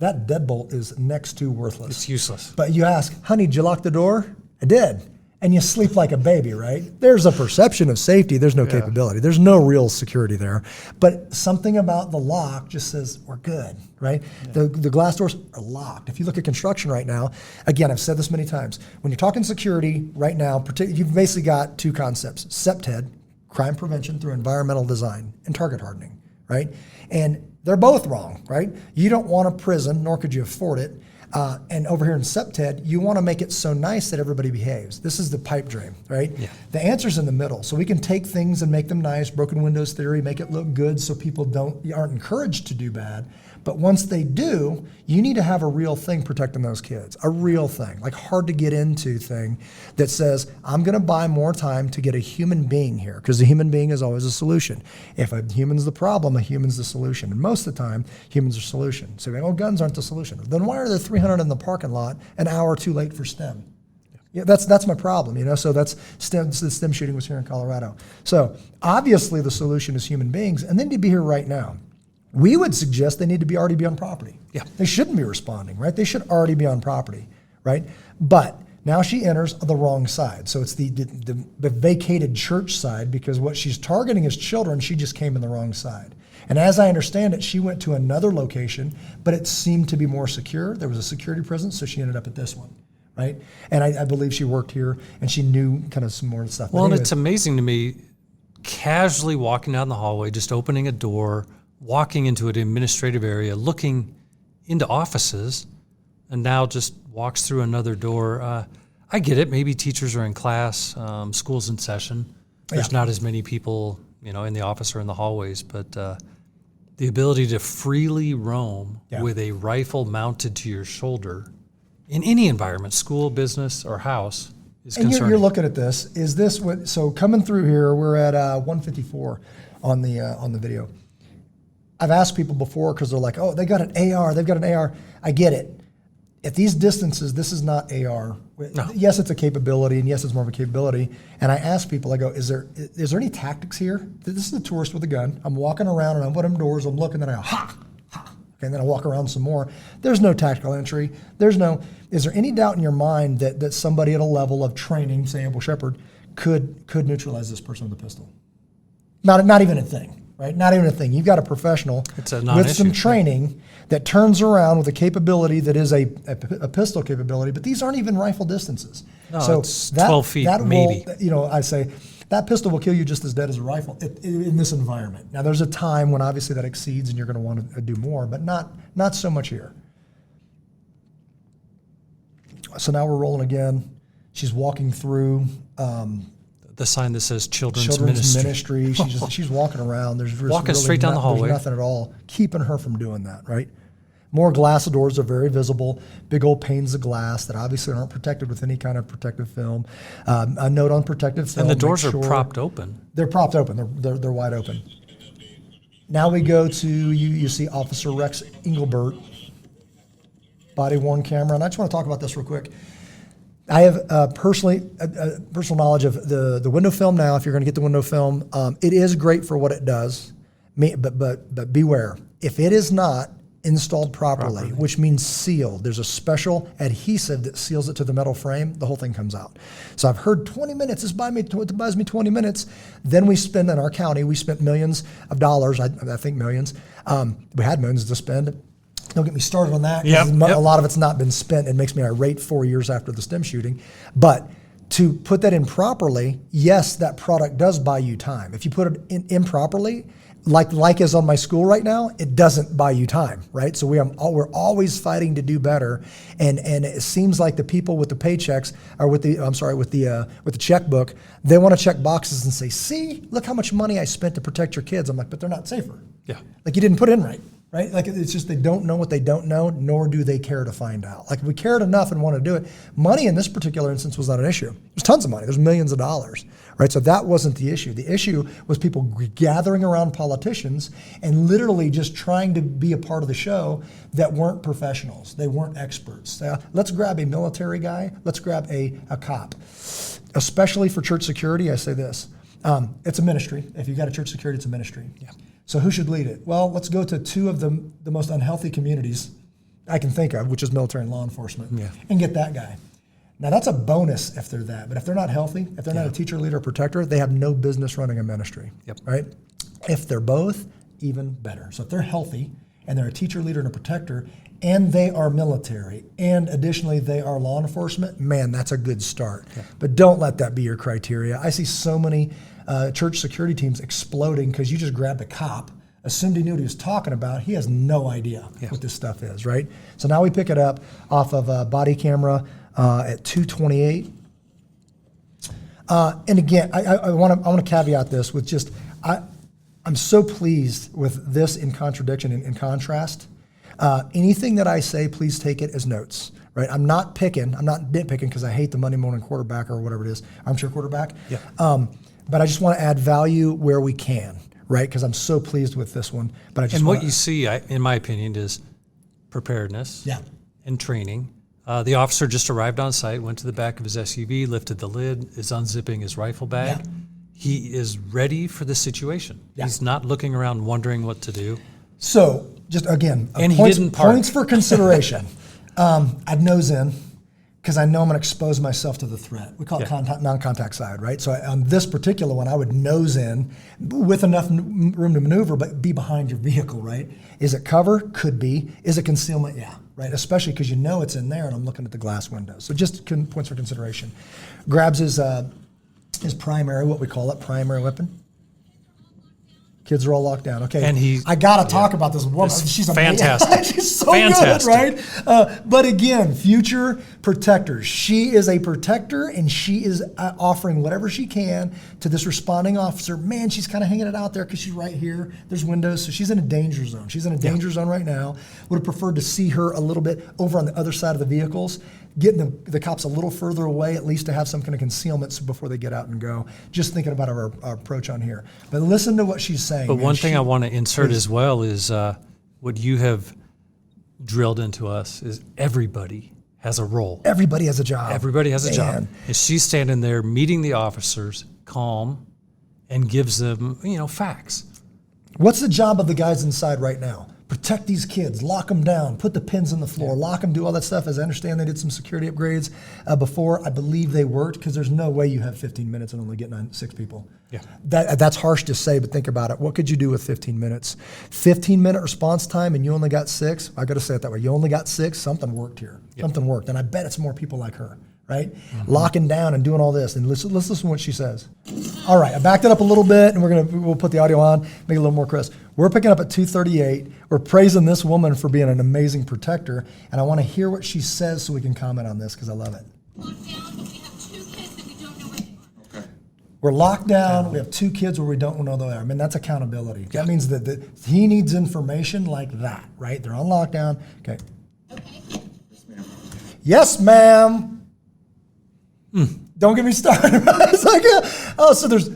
that deadbolt is next to worthless. It's useless. But you ask, honey, did you lock the door? I did. And you sleep like a baby, right? There's a perception of safety. There's no capability. There's no real security there. But something about the lock just says we're good, right? Yeah. The glass doors are locked. If you look at construction right now, again, I've said this many times, when you're talking security right now, you've basically got two concepts: SEPTED, crime prevention through environmental design, and target hardening, right? And they're both wrong, right? You don't want a prison, nor could you afford it. And over here in SEPTED, you want to make it so nice that everybody behaves. This is the pipe dream, right? Yeah. The answer's in the middle. So we can take things and make them nice, broken windows theory, make it look good so people aren't encouraged to do bad. But once they do, you need to have a real thing protecting those kids, a real thing, like hard to get into thing that says, I'm going to buy more time to get a human being here, because the human being is always a solution. If a human's the problem, a human's the solution. And most of the time, humans are solution. So guns aren't the solution. Then why are there 300 in the parking lot an hour too late for STEM? Yeah, that's my problem, So that's STEM. The STEM shooting was here in Colorado. So obviously the solution is human beings, and then to be here right now. We would suggest they need to already be on property. Yeah. They shouldn't be responding, right? They should already be on property, right? But now she enters the wrong side. So it's the vacated church side, because what she's targeting is children. She just came in the wrong side. And as I understand it, she went to another location, but it seemed to be more secure. There was a security presence, so she ended up at this one, right? And I believe she worked here, and she knew kind of some more stuff. Well, and it's amazing to me, casually walking down the hallway, just opening a door, walking into an administrative area, looking into offices, and now just walks through another door. I get it. Maybe teachers are in class, school's in session. There's not as many people, in the office or in the hallways, but the ability to freely roam with a rifle mounted to your shoulder in any environment, school, business, or house, is concerning. And you're looking at this. Is this what? So coming through here, we're at 154 on the video. I've asked people before, because they're like, oh, they got an AR. They've got an AR. I get it. At these distances, this is not AR. No. Yes, it's a capability, and yes, it's more of a capability. And I ask people, I go, is there any tactics here? This is a tourist with a gun. I'm walking around, and I'm opening doors. I'm looking, and I go, ha, ha. Okay, and then I walk around some more. There's no tactical entry. Is there any doubt in your mind that somebody at a level of training, say Amble Shepherd, could neutralize this person with a pistol? Not even a thing. Right? Not even a thing. You've got a professional with some training that turns around with a capability that is a pistol capability, but these aren't even rifle distances. No, so it's 12 feet, maybe. I say, That pistol will kill you just as dead as a rifle in this environment. Now, there's a time when obviously that exceeds and you're going to want to do more, but not so much here. So now we're rolling again. She's walking through the sign that says Children's Ministry. She's walking around. There's walking really straight down the hallway. There's nothing at all keeping her from doing that, right? More glass doors are very visible. Big old panes of glass that obviously aren't protected with any kind of protective film. A note on protective film. And the doors are propped open. They're propped open. They're wide open. Now we go to you see Officer Rex Engelbert, body worn camera, and I just want to talk about this real quick. I have personal knowledge of the window film now. If you're going to get the window film, it is great for what it does, but beware. If it is not installed properly, which means sealed, there's a special adhesive that seals it to the metal frame, the whole thing comes out. So I've heard 20 minutes, it buys me 20 minutes. Then we spend, in our county, we spent millions of dollars, I think millions. We had millions to spend. Don't get me started on that. A lot of it's not been spent. It makes me irate 4 years after the stem shooting. But to put that in properly, yes, that product does buy you time. If you put it in improperly, like is on my school right now, it doesn't buy you time, right? So we're always fighting to do better, and it seems like the people with the paychecks or with the checkbook, they want to check boxes and say, see, look how much money I spent to protect your kids. I'm like, but they're not safer. Yeah, like you didn't put in right. Right? Like it's just they don't know what they don't know, nor do they care to find out. Like if we cared enough and want to do it, money in this particular instance was not an issue. There's tons of money. There's millions of dollars, right? So that wasn't the issue. The issue was people gathering around politicians and literally just trying to be a part of the show that weren't professionals. They weren't experts. Let's grab a military guy. Let's grab a cop. Especially for church security, I say this. It's a ministry. If you've got a church security, it's a ministry. Yeah. So who should lead it? Well, let's go to two of the most unhealthy communities I can think of, which is military and law enforcement, and get that guy. Now, that's a bonus if they're that. But if they're not healthy, if they're not a teacher, leader, or protector, they have no business running a ministry, right? If they're both, even better. So if they're healthy and they're a teacher, leader, and a protector, and they are military, and additionally they are law enforcement, man, that's a good start. Yeah. But don't let that be your criteria. I see so many church security teams exploding because you just grabbed a cop, assumed he knew what he was talking about. He has no idea what this stuff is, right? So now we pick it up off of a body camera at 228. And again, I want to caveat this with just, I'm so pleased with this in contradiction and in contrast. Anything that I say, please take it as notes, right? I'm not nitpicking because I hate the Monday morning quarterback or whatever it is, armchair quarterback. Yeah. But I just want to add value where we can, right? Because I'm so pleased with this one. But I just what you see, in my opinion, is preparedness and training. The officer just arrived on site, went to the back of his SUV, lifted the lid, is unzipping his rifle bag. Yeah. He is ready for the situation. Yeah. He's not looking around wondering what to do. So, just again, points for consideration. I'd nose in because I know I'm going to expose myself to the threat. We call it non-contact side, right? So on this particular one, I would nose in with enough room to maneuver, but be behind your vehicle, right? Is it cover? Could be. Is it concealment? Yeah, right? Especially because you know it's in there and I'm looking at the glass windows. So just points for consideration. Grabs his primary, what we call it, primary weapon. Kids are all locked down. Okay, and I gotta talk about this woman. She's fantastic. She's so good, right? But again, future protectors. She is a protector, and she is offering whatever she can to this responding officer. Man, she's kind of hanging it out there because she's right here. There's windows, so she's in a danger zone. She's in a danger zone right now. Would have preferred to see her a little bit over on the other side of the vehicles, getting the cops a little further away, at least to have some kind of concealment before they get out and go. Just thinking about our approach on here. But listen to what she's saying. But one thing I want to insert as well is what you have drilled into us is everybody has a role. Everybody has a job. Everybody has a job. And she's standing there meeting the officers, calm, and gives them, facts. What's the job of the guys inside right now? Protect these kids, lock them down, put the pins in the floor, lock them, do all that stuff. As I understand, they did some security upgrades before. I believe they worked because there's no way you have 15 minutes and only get 6 people. Yeah, that's harsh to say, but think about it. What could you do with 15 minutes? 15-minute response time and you only got 6? I got to say it that way. You only got 6. Something worked here. Yep. Something worked, and I bet it's more people like her. right? Locking down and doing all this. And let's listen to what she says. All right, I backed it up a little bit, and we'll put the audio on, make it a little more crisp. We're picking up at 2:38. We're praising this woman for being an amazing protector, and I want to hear what she says so we can comment on this because I love it. We're locked down. We have 2 kids where we don't know where they are. I mean, that's accountability. That means that he needs information like that, right? They're on lockdown. Okay. Yes, ma'am. Don't get me started. It's like, so there's.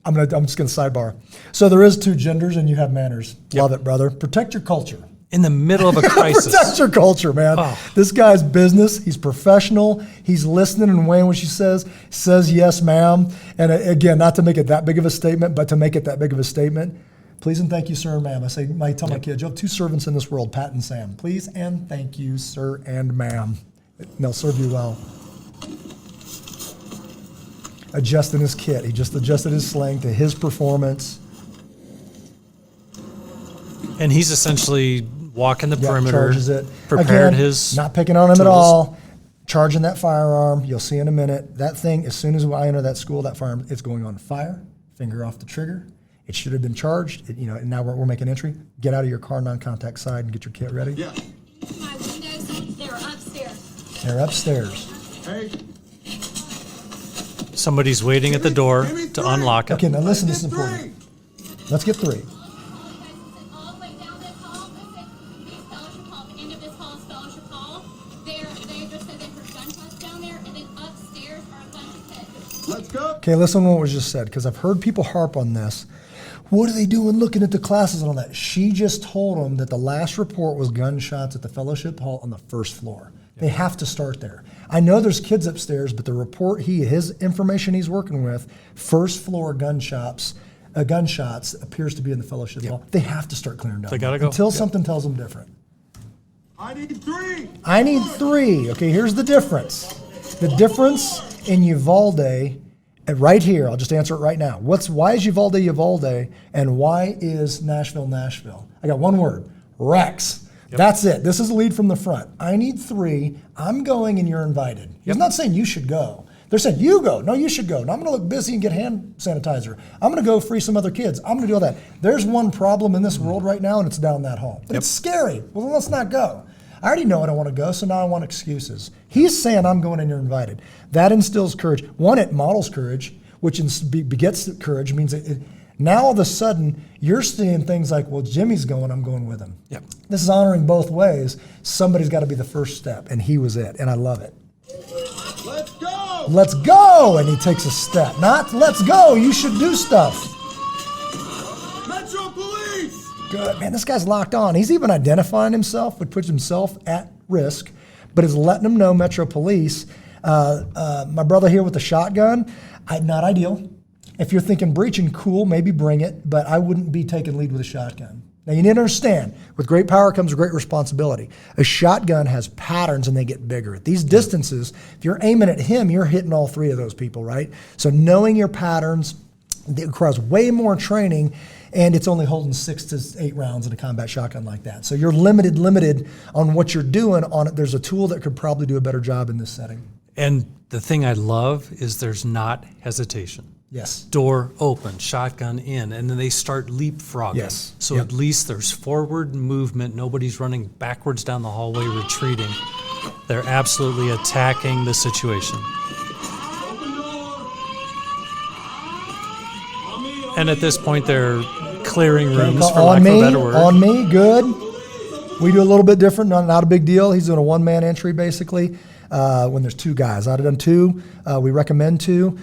I'm just gonna sidebar. So there is 2 genders, and you have manners. Love it, brother. Protect your culture. In the middle of a crisis. Protect your culture, man. This guy's business. He's professional. He's listening and weighing what she says. Says yes, ma'am. And again, not to make it that big of a statement, but to make it that big of a statement. Please and thank you, sir and ma'am. I tell my kids, you have 2 servants in this world, Pat and Sam. Please and thank you, sir and ma'am. And they'll serve you well. Adjusting his kit. He just adjusted his sling to his performance. And he's essentially walking the perimeter, charges it. prepared Again, his not picking on him tools. at all, charging that firearm. You'll see in a minute. That thing, as soon as I enter that school, that firearm, it's going on fire, finger off the trigger. It should have been charged. And now we're making entry. Get out of your car non-contact side and get your kit ready. Yeah. My windows, they're upstairs. They're upstairs. Hey. Somebody's waiting at the door to unlock it. Okay, now listen, this is important. Let's get 3. All the way down this hall, it's fellowship hall. The end of this hall is fellowship hall. They just said they heard gunshots down there, and then upstairs are a bunch of kids. Let's go. Okay, listen to what was just said, because I've heard people harp on this. What are they doing looking at the classes and all that? She just told them that the last report was gunshots at the fellowship hall on the 1st floor. They have to start there. I know there's kids upstairs, but the report his information he's working with, 1st floor gunshots appears to be in the fellowship hall. They have to start clearing down. They gotta go. Until something tells them different. I need 3. I need 3. Okay, here's the difference. The difference in Uvalde, right here, I'll just answer it right now. Why is Uvalde Uvalde, and why is Nashville Nashville? I got one word, Rex. That's it. This is a lead from the front. I need 3. I'm going and you're invited. He's not saying you should go. They're saying, you go. No, you should go. No, I'm going to look busy and get hand sanitizer. I'm going to go free some other kids. I'm going to do all that. There's one problem in this world right now, and it's down that hall. But it's scary. Well, then let's not go. I already know I don't want to go, so now I want excuses. He's saying, I'm going and you're invited. That instills courage. One, it models courage, which begets courage, means now all of a sudden, you're seeing things like, well, Jimmy's going, I'm going with him. Yep. This is honoring both ways. Somebody's got to be the first step, and he was it, and I love it. Let's go. Let's go, and he takes a step. Not, let's go, you should do stuff. Metro Police. Good, man, this guy's locked on. He's even identifying himself, which puts himself at risk, but is letting them know, Metro Police. My brother here with the shotgun, not ideal. If you're thinking breaching, cool, maybe bring it, but I wouldn't be taking lead with a shotgun. Now you need to understand, with great power comes great responsibility. A shotgun has patterns and they get bigger. At these distances, if you're aiming at him, you're hitting all 3 of those people, right? So knowing your patterns, it requires way more training, and it's only holding 6 to 8 rounds in a combat shotgun like that. So you're limited on what you're doing on it. There's a tool that could probably do a better job in this setting. And the thing I love is there's not hesitation. Yes. Door open, shotgun in, and then they start leapfrogging. Yes. So at least there's forward movement. Nobody's running backwards down the hallway, retreating. They're absolutely attacking the situation. And at this point, they're clearing rooms, for lack of a better word. On me, good. We do a little bit different, not a big deal. He's doing a one-man entry, basically. When there's 2 guys. I'd have done 2. We recommend 2,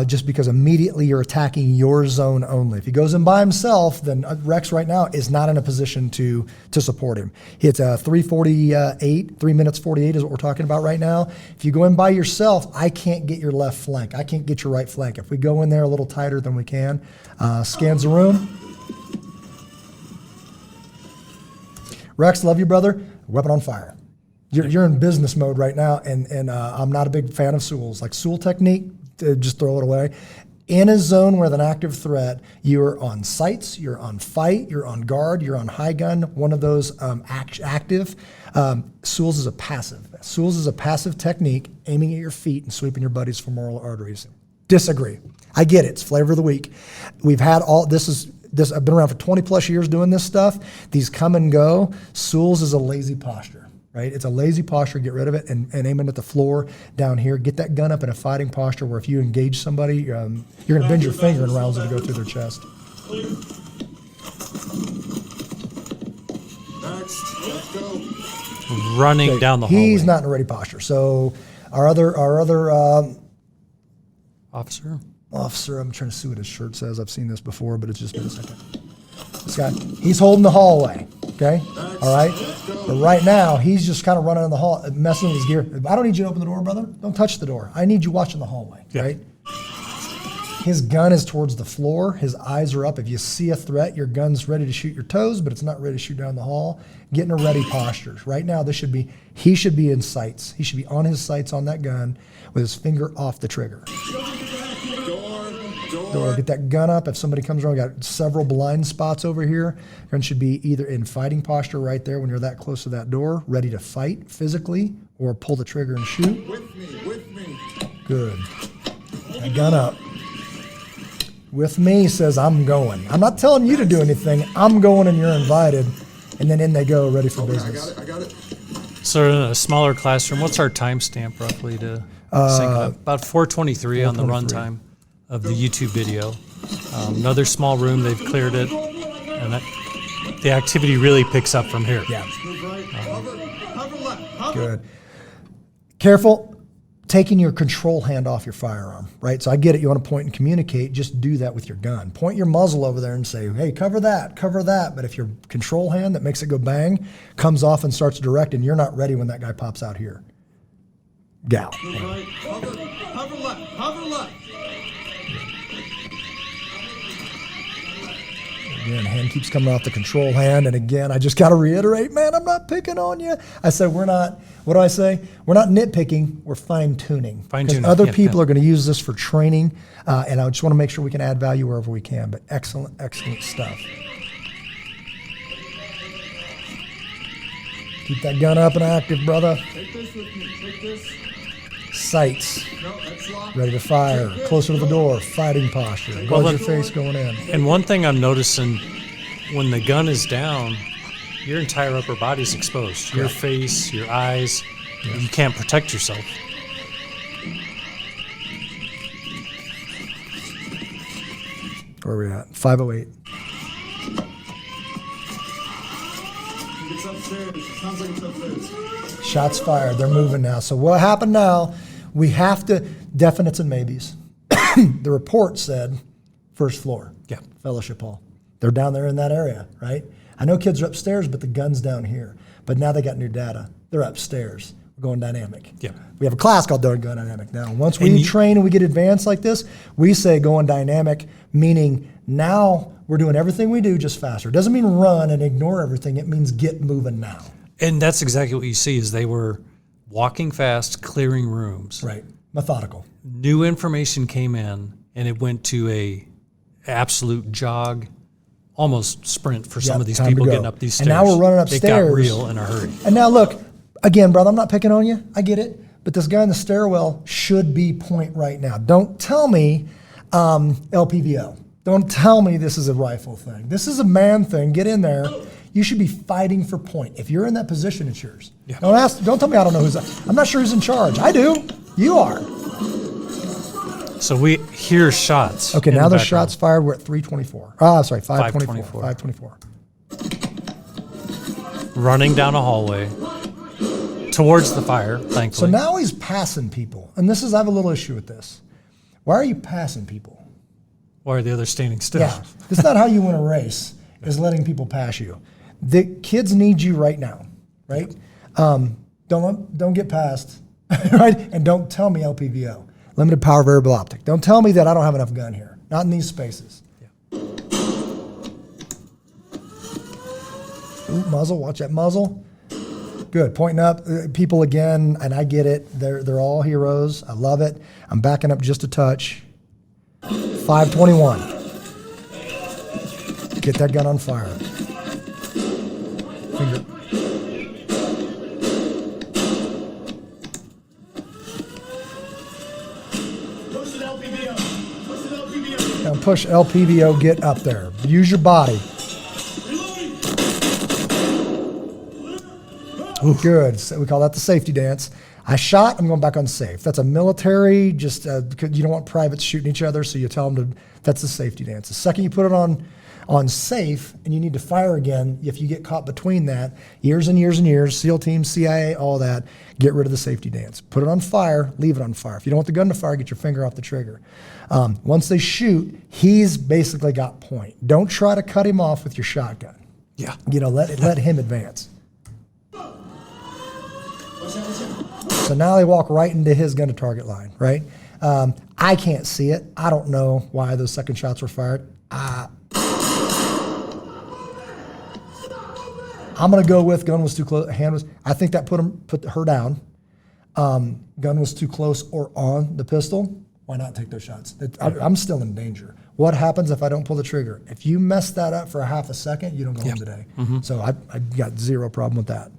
just because immediately you're attacking your zone only. If he goes in by himself, then Rex right now is not in a position to support him. It's 3:48, 3 minutes 48 is what we're talking about right now. If you go in by yourself, I can't get your left flank. I can't get your right flank. If we go in there a little tighter than we can, scans the room. Rex, love you, brother. Weapon on fire. You're in business mode right now, and I'm not a big fan of Sewell's. Like Sewell technique, just throw it away. In a zone with an active threat, you're on sights, you're on fight, you're on guard, you're on high gun, one of those active. SEWLS is a passive. SEWLS is a passive technique, aiming at your feet and sweeping your buddies femoral arteries. Disagree. I get it. It's flavor of the week. We've had I've been around for 20 plus years doing this stuff. These come and go. SEWLS is a lazy posture. Right? It's a lazy posture. Get rid of it and aim it at the floor down here. Get that gun up in a fighting posture where if you engage somebody, you're going to bend your finger and rounds it to go through their chest. Next, let's go. Running down the hallway. He's not in a ready posture. So our other Officer. I'm trying to see what his shirt says. I've seen this before, but it's just been a second. This guy, he's holding the hallway. Okay, all right. But right now, he's just kind of running in the hall, messing with his gear. I don't need you to open the door, brother. Don't touch the door. I need you watching the hallway, right? His gun is towards the floor. His eyes are up. If you see a threat, your gun's ready to shoot your toes, but it's not ready to shoot down the hall. Get in a ready posture. Right now, he should be in sights. He should be on his sights on that gun with his finger off the trigger. Door. Get that gun up. If somebody comes around, we got several blind spots over here. Gun should be either in fighting posture right there when you're that close to that door, ready to fight physically, or pull the trigger and shoot. With me. Good. That gun up. With me says I'm going. I'm not telling you to do anything. I'm going and you're invited. And then in they go, ready for business. I got it. So in a smaller classroom, what's our timestamp roughly to sync up? About 4:23 on the runtime of the YouTube video. Another small room, they've cleared it, and the activity really picks up from here. Yeah. Cover left. Good. Careful taking your control hand off your firearm, right? So I get it. You want to point and communicate. Just do that with your gun. Point your muzzle over there and say, hey, cover that. But if your control hand that makes it go bang comes off and starts directing, you're not ready when that guy pops out here. Gal. Cover left. Again, hand keeps coming off the control hand. And again, I just got to reiterate, man, I'm not picking on you. I said, what do I say? We're not nitpicking, we're fine-tuning. Fine-tuning, Other yeah, people yeah. are going to use this for training, and I just want to make sure we can add value wherever we can. But excellent stuff. Keep that gun up and active, brother. Take this with me. Take this. Sights, No, that's locked. ready to fire. Closer to the door, fighting posture. Guard your face going in. And one thing I'm noticing, when the gun is down, your entire upper body's exposed. Your face, your eyes, you can't protect yourself. Where are we at? 508. It's upstairs. It sounds like it's upstairs. Shots fired. They're moving now. So what happened now, we have to, definites and maybes. The report said first floor. Yeah. Fellowship hall. They're down there in that area, right? I know kids are upstairs, but the gun's down here. But now they got new data. They're upstairs. We're going dynamic. Yeah. We have a class called Going Dynamic now. Once we train and we get advanced like this, we say going dynamic, meaning now we're doing everything we do just faster. It doesn't mean run and ignore everything. It means get moving now. And that's exactly what you see is they were walking fast, clearing rooms. Right. Methodical. New information came in, and it went to a absolute jog, almost sprint for some Yep, of these time people to go. getting up these stairs. And now we're running It upstairs. got real in a hurry. And now look, again, brother, I'm not picking on you. I get it. But this guy in the stairwell should be point right now. Don't tell me LPVO. Don't tell me this is a rifle thing. This is a man thing. Get in there. You should be fighting for point. If you're in that position, it's yours. Yeah. Don't tell me I don't know I'm not sure who's in charge. I do. You are. So we hear shots. Okay, in now the there's background. shots fired. We're at 324. Sorry, 524. 524. Running down a hallway towards the fire, So thankfully. now he's passing people. And I have a little issue with this. Why are you passing people? Why are the others standing still? Yeah, that's not how you win a race, is letting people pass you. The kids need you right now, right? Don't get past, right? And don't tell me LPVO, limited power variable optic. Don't tell me that I don't have enough gun here, not in these spaces. Ooh, muzzle, watch that muzzle. Good, pointing up, people again, and I get it. They're all heroes. I love it. I'm backing up just a touch. 521. Get that gun on fire. Finger. Now push LPVO, get up there. Use your body. Good. So we call that the safety dance. I shot, I'm going back on safe. That's a military, just because you don't want privates shooting each other, so you tell them to, that's the safety dance. The second you put it on safe and you need to fire again, if you get caught between that, years and years and years, SEAL teams, CIA, all that, get rid of the safety dance. Put it on fire, leave it on fire. If you don't want the gun to fire, get your finger off the trigger. Once they shoot, he's basically got point. Don't try to cut him off with your shotgun. Yeah. Let him advance. So now they walk right into his gun to target line, right? I can't see it. I don't know why those second shots were fired. I'm going to go with gun was too close. Hand was. I think that put her down. Gun was too close or on the pistol. Why not take those shots? I'm still in danger. What happens if I don't pull the trigger? If you mess that up for a half a second, you don't go home today. Mm-hmm. So I got zero problem with that.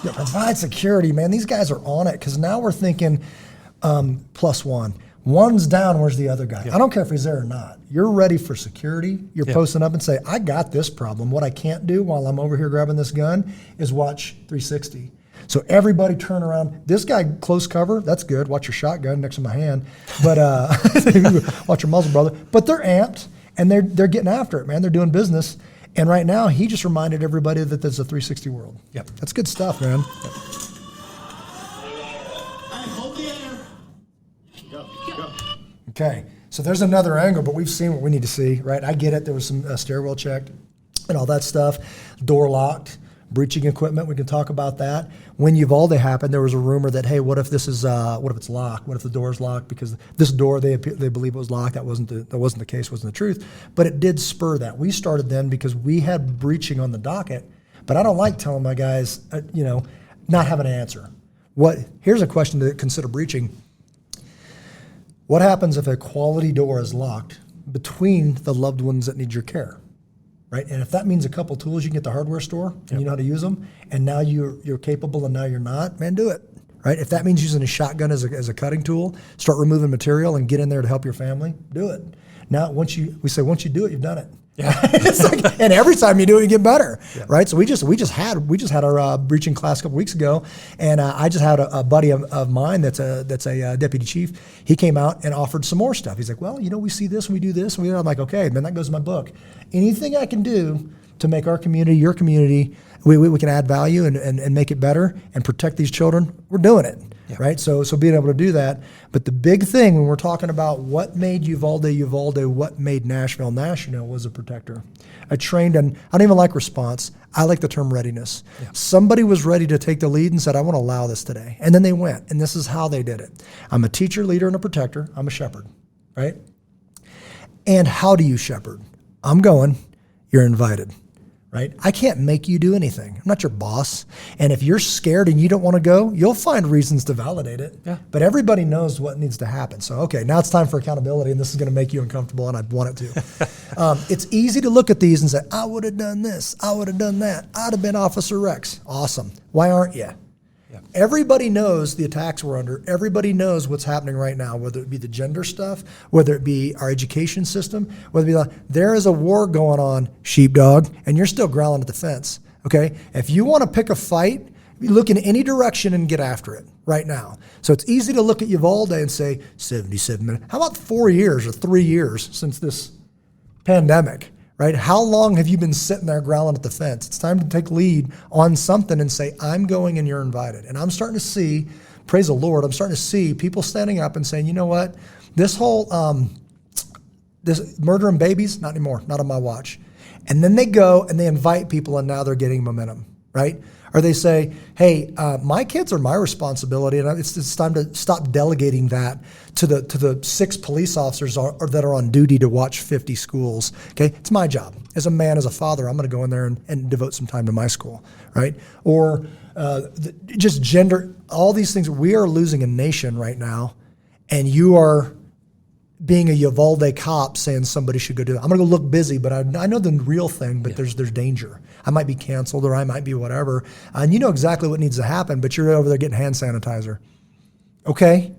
Yeah, provide security, man. These guys are on it because now we're thinking +1. One's down, where's the other guy? Yeah. I don't care if he's there or not. You're ready for security. You're posting up and say, I got this problem. What I can't do while I'm over here grabbing this gun is watch 360. So everybody turn around. This guy, close cover, that's good. Watch your shotgun next to my hand. But watch your muzzle, brother. But they're amped, and they're getting after it, man. They're doing business. And right now, he just reminded everybody that there's a 360 world. Yep. That's good stuff, man. Yep. Okay, so there's another angle, but we've seen what we need to see, right? I get it. There was some stairwell check and all that stuff. Door locked, breaching equipment. We can talk about that. When Uvalde happened, there was a rumor that, hey, what if this is, what if it's locked? What if the door is locked? Because this door, they believe it was locked. That wasn't the case, wasn't the truth. But it did spur that. We started then because we had breaching on the docket. But I don't like telling my guys, not having an answer. Here's a question to consider breaching. What happens if a quality door is locked between the loved ones that need your care, right? And if that means a couple tools, you can get the hardware store and you know how to use them, and now you're capable and now you're not, man, do it, right? If that means using a shotgun as a cutting tool, start removing material and get in there to help your family, do it. Now, once you do it, you've done it. Yeah. And every time you do it, you get better, right? So we just had our breaching class a couple weeks ago, and I just had a buddy of mine that's a deputy chief. He came out and offered some more stuff. He's like, well, we see this, and we do this, and I'm like, okay, man, that goes in my book. Anything I can do to make our community, your community, we can add value and make it better and protect these children, we're doing it. Yeah. Right, so being able to do that, but the big thing when we're talking about what made Uvalde, what made Nashville was a protector. I trained, and I don't even like response. I like the term readiness. Yeah. Somebody was ready to take the lead and said, I want to allow this today, and then they went, and this is how they did it. I'm a teacher, leader, and a protector. I'm a shepherd, right? And how do you shepherd? I'm going. You're invited. Right? I can't make you do anything. I'm not your boss. And if you're scared and you don't want to go, you'll find reasons to validate it. Yeah. But everybody knows what needs to happen. So, okay, now it's time for accountability, and this is going to make you uncomfortable, and I want it to. It's easy to look at these and say, I would have done this. I would have done that. I'd have been Officer Rex. Awesome. Why aren't you? Yeah. Everybody knows the attacks we're under. Everybody knows what's happening right now, whether it be the gender stuff, whether it be our education system, whether it be there is a war going on, sheepdog, and you're still growling at the fence, okay? If you want to pick a fight, look in any direction and get after it right now. So it's easy to look at Uvalde and say, 77 minutes. How about 4 years or 3 years since this pandemic? Right? How long have you been sitting there growling at the fence? It's time to take lead on something and say, I'm going and you're invited. And I'm starting to see, praise the Lord, I'm starting to see people standing up and saying, you know what? This whole, this murdering babies, not anymore, not on my watch. And then they go and they invite people, and now they're getting momentum, right? Or they say, hey, my kids are my responsibility, and it's time to stop delegating that to the 6 police officers that are on duty to watch 50 schools. Okay, it's my job as a man, as a father. I'm going to go in there and devote some time to my school, right? Or just gender, all these things. We are losing a nation right now, and you are being a Uvalde cop saying somebody should go do that. I'm going to go look busy, but I know the real thing, but there's danger. I might be canceled, or I might be whatever. And you know exactly what needs to happen, but you're over there getting hand sanitizer. Okay,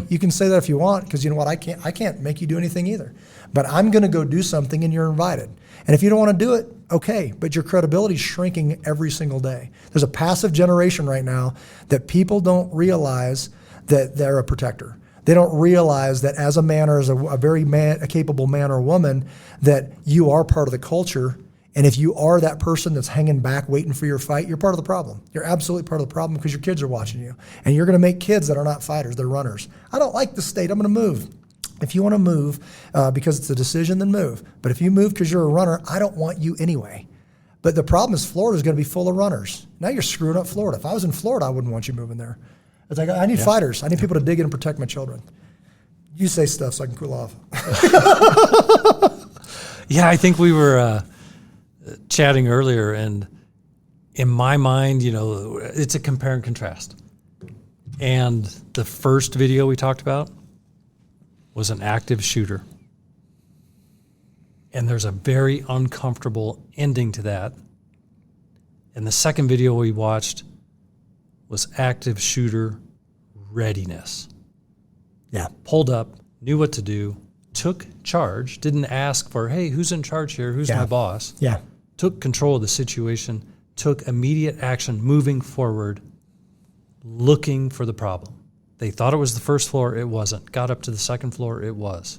you can say that if you want, because you know what, I can't make you do anything either. But I'm going to go do something, and you're invited. And if you don't want to do it, okay, but your credibility is shrinking every single day. There's a passive generation right now that people don't realize that they're a protector. They don't realize that as a man, or as a capable man or woman, that you are part of the culture. And if you are that person that's hanging back waiting for your fight, you're part of the problem. You're absolutely part of the problem, because your kids are watching you. And you're going to make kids that are not fighters, they're runners. I don't like the state, I'm going to move. If you want to move because it's a decision, then move. But if you move because you're a runner, I don't want you anyway. But the problem is Florida's going to be full of runners. Now you're screwing up Florida. If I was in Florida, I wouldn't want you moving there. It's like, I need fighters. I need people to dig in and protect my children. You say stuff so I can cool off. Yeah, I think we were chatting earlier, and in my mind, it's a compare and contrast. And the first video we talked about was an active shooter. And there's a very uncomfortable ending to that. And the second video we watched was active shooter readiness. Yeah. Pulled up, knew what to do, took charge, didn't ask for, hey, who's in charge here? Who's my boss? Yeah. Took control of the situation, took immediate action, moving forward, looking for the problem. They thought it was the first floor, it wasn't. Got up to the second floor, it was.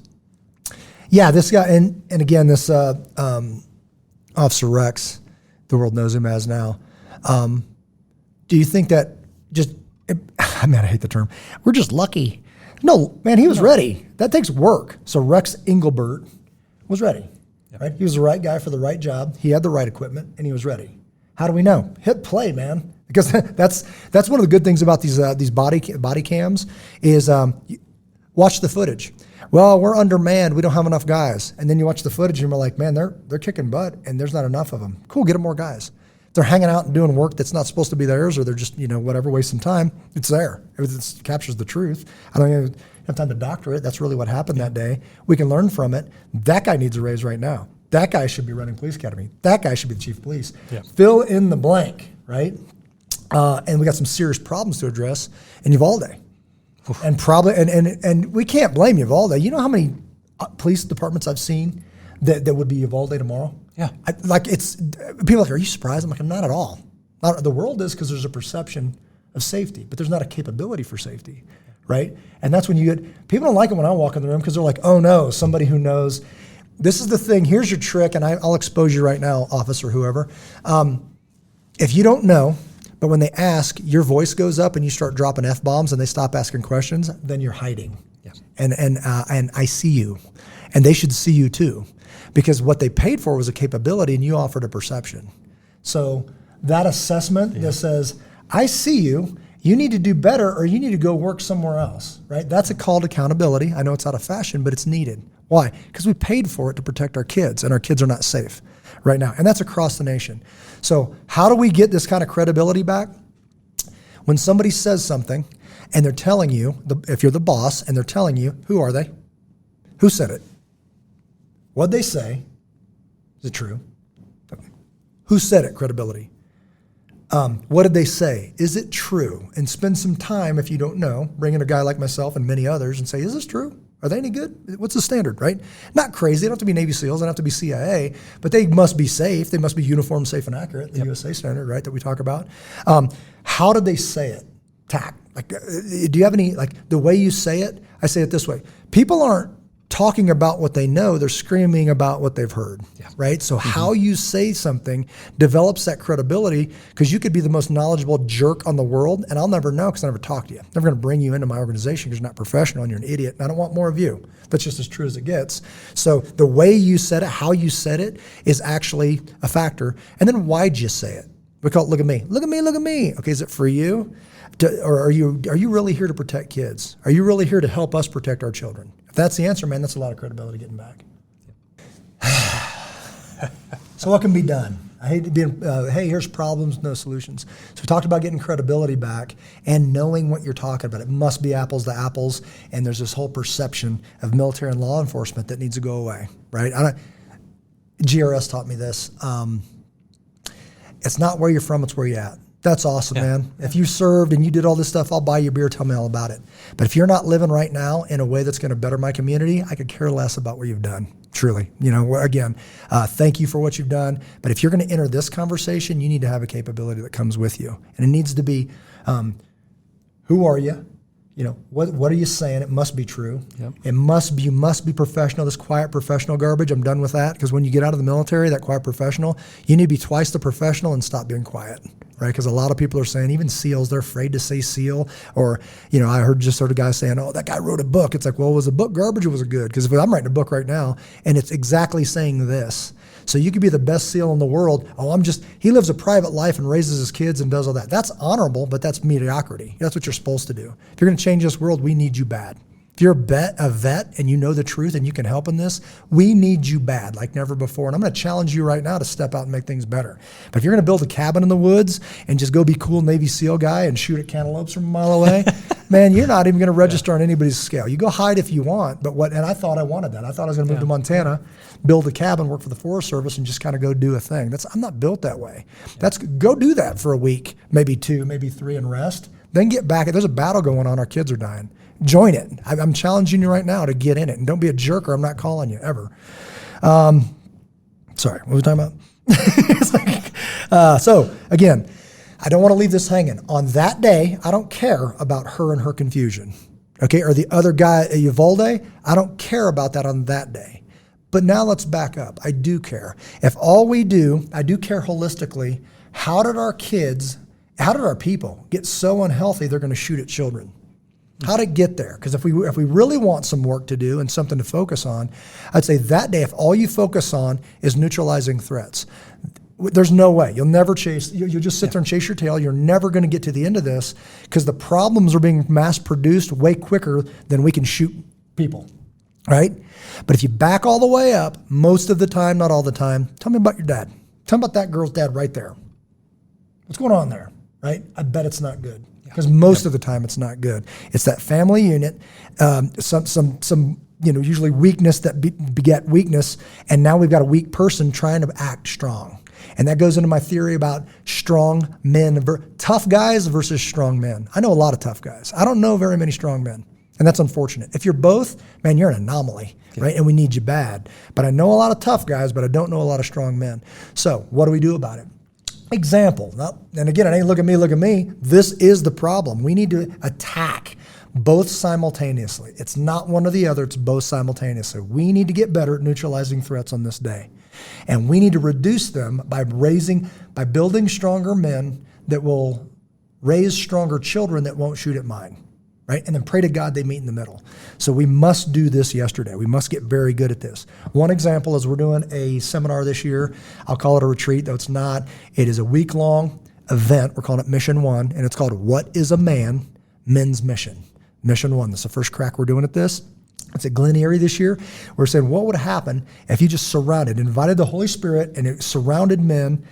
Yeah, this guy, and again, this Officer Rex, the world knows him as now. Do you think that I hate the term, we're just lucky? No, man, he was ready. That takes work. So Rex Engelbert was ready, right? He was the right guy for the right job. He had the right equipment, and he was ready. How do we know? Hit play, man. Because that's one of the good things about these body cams is watch the footage. Well, we're undermanned. We don't have enough guys. And then you watch the footage, and you're like, man, they're kicking butt, and there's not enough of them. Cool, get them more guys. They're hanging out and doing work that's not supposed to be theirs, or they're just, whatever, wasting time. It's there. It captures the truth. I don't even have time to doctor it. That's really what happened that day. We can learn from it. That guy needs a raise right now. That guy should be running police academy. That guy should be the chief of police. Yeah. Fill in the blank, right? And we got some serious problems to address in Uvalde. And probably, and we can't blame Uvalde. You know how many police departments I've seen that would be Uvalde tomorrow? Yeah. People are like, are you surprised? I'm like, I'm not at all. The world is, because there's a perception of safety, but there's not a capability for safety, right? And that's when you get, people don't like it when I walk in the room, because they're like, oh no, somebody who knows. This is the thing, here's your trick, and I'll expose you right now, officer, whoever. If you don't know, but when they ask, your voice goes up and you start dropping F-bombs and they stop asking questions, then you're hiding. Yeah. And I see you. And they should see you too. Because what they paid for was a capability, and you offered a perception. So that assessment that says, I see you, you need to do better, or you need to go work somewhere else, right? That's a call to accountability. I know it's out of fashion, but it's needed. Why? Because we paid for it to protect our kids, and our kids are not safe right now. And that's across the nation. So how do we get this kind of credibility back? When somebody says something and they're telling you, if you're the boss and they're telling you, who are they? Who said it? What'd they say? Is it true? Okay. Who said it? Credibility. What did they say? Is it true? And spend some time, if you don't know, bring in a guy like myself and many others and say, is this true? Are they any good? What's the standard, right? Not crazy. They don't have to be Navy SEALs. They don't have to be CIA, but they must be safe. They must be uniform, safe, and accurate, the USA standard, right, that we talk about. How did they say it? Tact. Do you have any, the way you say it? I say it this way. People aren't talking about what they know, they're screaming about what they've heard, right? So how you say something develops that credibility, because you could be the most knowledgeable jerk on the world, and I'll never know because I never talked to you. I'm never going to bring you into my organization because you're not professional and you're an idiot, and I don't want more of you. That's just as true as it gets. So the way you said it, how you said it, is actually a factor. And then why'd you say it? We call it look at me. Look at me, look at me. Okay, is it for you? Or are you really here to protect kids? Are you really here to help us protect our children? If that's the answer, man, that's a lot of credibility getting back. So what can be done? I hate to be, hey, here's problems, no solutions. So we talked about getting credibility back and knowing what you're talking about. It must be apples to apples, and there's this whole perception of military and law enforcement that needs to go away, right? GRS taught me this. It's not where you're from, it's where you're at. That's awesome, man. If you served and you did all this stuff, I'll buy you a beer, tell me all about it. But if you're not living right now in a way that's going to better my community, I could care less about what you've done, truly. Again, thank you for what you've done. But if you're going to enter this conversation, you need to have a capability that comes with you. And it needs to be, who are you? What are you saying? It must be true. Yep. You must be professional. This quiet professional garbage, I'm done with that. Because when you get out of the military, that quiet professional, you need to be twice the professional and stop being quiet, right? Because a lot of people are saying, even SEALs, they're afraid to say SEAL. Or, I heard just sort of guys saying, oh, that guy wrote a book. It's like, well, was the book garbage or was it good? Because if I'm writing a book right now and it's exactly saying this. So you could be the best SEAL in the world. Oh, he lives a private life and raises his kids and does all that. That's honorable, but that's mediocrity. That's what you're supposed to do. If you're going to change this world, we need you bad. If you're a vet and you know the truth and you can help in this, we need you bad like never before. And I'm going to challenge you right now to step out and make things better. But if you're going to build a cabin in the woods and just go be cool Navy SEAL guy and shoot at cantaloupes from a mile away, man, you're not even going to register on anybody's scale. You go hide if you want, and I thought I wanted that. I thought I was going to move to Montana, build a cabin, work for the Forest Service, and just kind of go do a thing. I'm not built that way. Go do that for a week, maybe 2, maybe 3, and rest. Then get back. There's a battle going on. Our kids are dying. Join it. I'm challenging you right now to get in it. And don't be a jerk or I'm not calling you ever. Sorry, what was I talking about? So, again, I don't want to leave this hanging. On that day, I don't care about her and her confusion. Okay, or the other guy at Uvalde, I don't care about that on that day. But now let's back up. I do care. If all we do, I do care holistically, how did our people get so unhealthy they're going to shoot at children? How to get there? Because if we really want some work to do and something to focus on, I'd say that day, if all you focus on is neutralizing threats, there's no way. You'll never chase. You'll just sit there and chase your tail. You're never going to get to the end of this because the problems are being mass produced way quicker than we can shoot people, right? But if you back all the way up, most of the time, not all the time, tell me about your dad. Tell me about that girl's dad right there. What's going on there, right? I bet it's not good. Because most of the time it's not good. It's that family unit, some usually weakness that beget weakness, and now we've got a weak person trying to act strong. And that goes into my theory about strong men, tough guys versus strong men. I know a lot of tough guys. I don't know very many strong men, and that's unfortunate. If you're both, man, you're an anomaly, right? And we need you bad. But I know a lot of tough guys, but I don't know a lot of strong men. So what do we do about it? Example, and again, it ain't look at me. This is the problem. We need to attack both simultaneously. It's not one or the other, it's both simultaneously. We need to get better at neutralizing threats on this day. And we need to reduce them by building stronger men that will raise stronger children that won't shoot at mine. Right? And then pray to God they meet in the middle. So we must do this yesterday. We must get very good at this. One example is we're doing a seminar this year. I'll call it a retreat, though it's not. It is a week-long event. We're calling it Mission 1, and it's called What is a Man? Men's Mission. Mission 1. This is the first crack we're doing at this. It's at Glen Erie this year. We're saying what would happen if you just invited the Holy Spirit, and it surrounded men,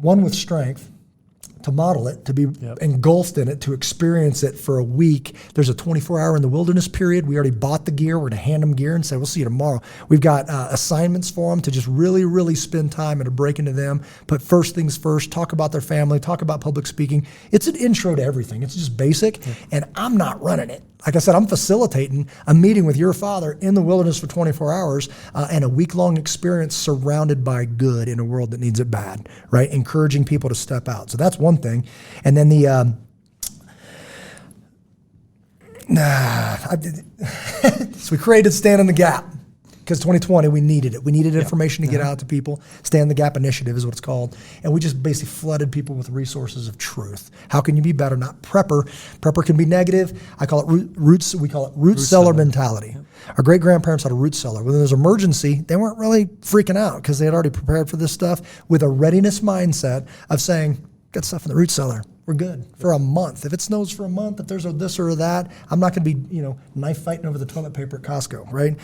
one with strength, to model it, to be engulfed in it, to experience it for a week. There's a 24-hour in the wilderness period. We already bought the gear. We're going to hand them gear and say, we'll see you tomorrow. We've got assignments for them to just really, really spend time and to break into them, put first things first, talk about their family, talk about public speaking. It's an intro to everything. It's just basic, and I'm not running it. Like I said, I'm facilitating a meeting with your father in the wilderness for 24 hours and a week-long experience surrounded by good in a world that needs it bad, right? Encouraging people to step out. So that's one thing. And then so we created Stand in the Gap. because 2020, we needed it. We needed information to get out to people. Stand the Gap Initiative is what it's called. And we just basically flooded people with resources of truth. How can you be better? Not prepper. Prepper can be negative. I call it roots. We call it root cellar mentality. Yep. Our great-grandparents had a root cellar. When there was an emergency, they weren't really freaking out because they had already prepared for this stuff with a readiness mindset of saying, got stuff in the root cellar. We're good for a month. If it snows for a month, if there's a this or that, I'm not going to be, knife fighting over the toilet paper at Costco, right?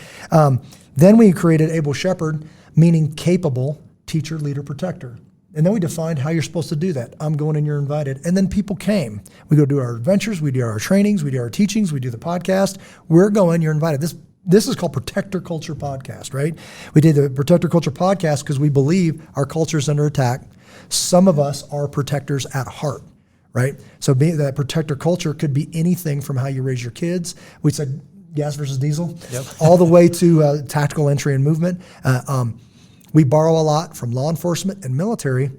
Then we created Able Shepherd, meaning capable teacher, leader, protector. And then we defined how you're supposed to do that. I'm going and you're invited. And then people came. We go do our adventures, we do our trainings, we do our teachings, we do the podcast. We're going, you're invited. This is called Protector Culture Podcast, right? We did the Protector Culture Podcast because we believe our culture is under attack. Some of us are protectors at heart, right? So being that protector culture could be anything from how you raise your kids. We said gas versus diesel, all the way to tactical entry and movement. We borrow a lot from law enforcement and military.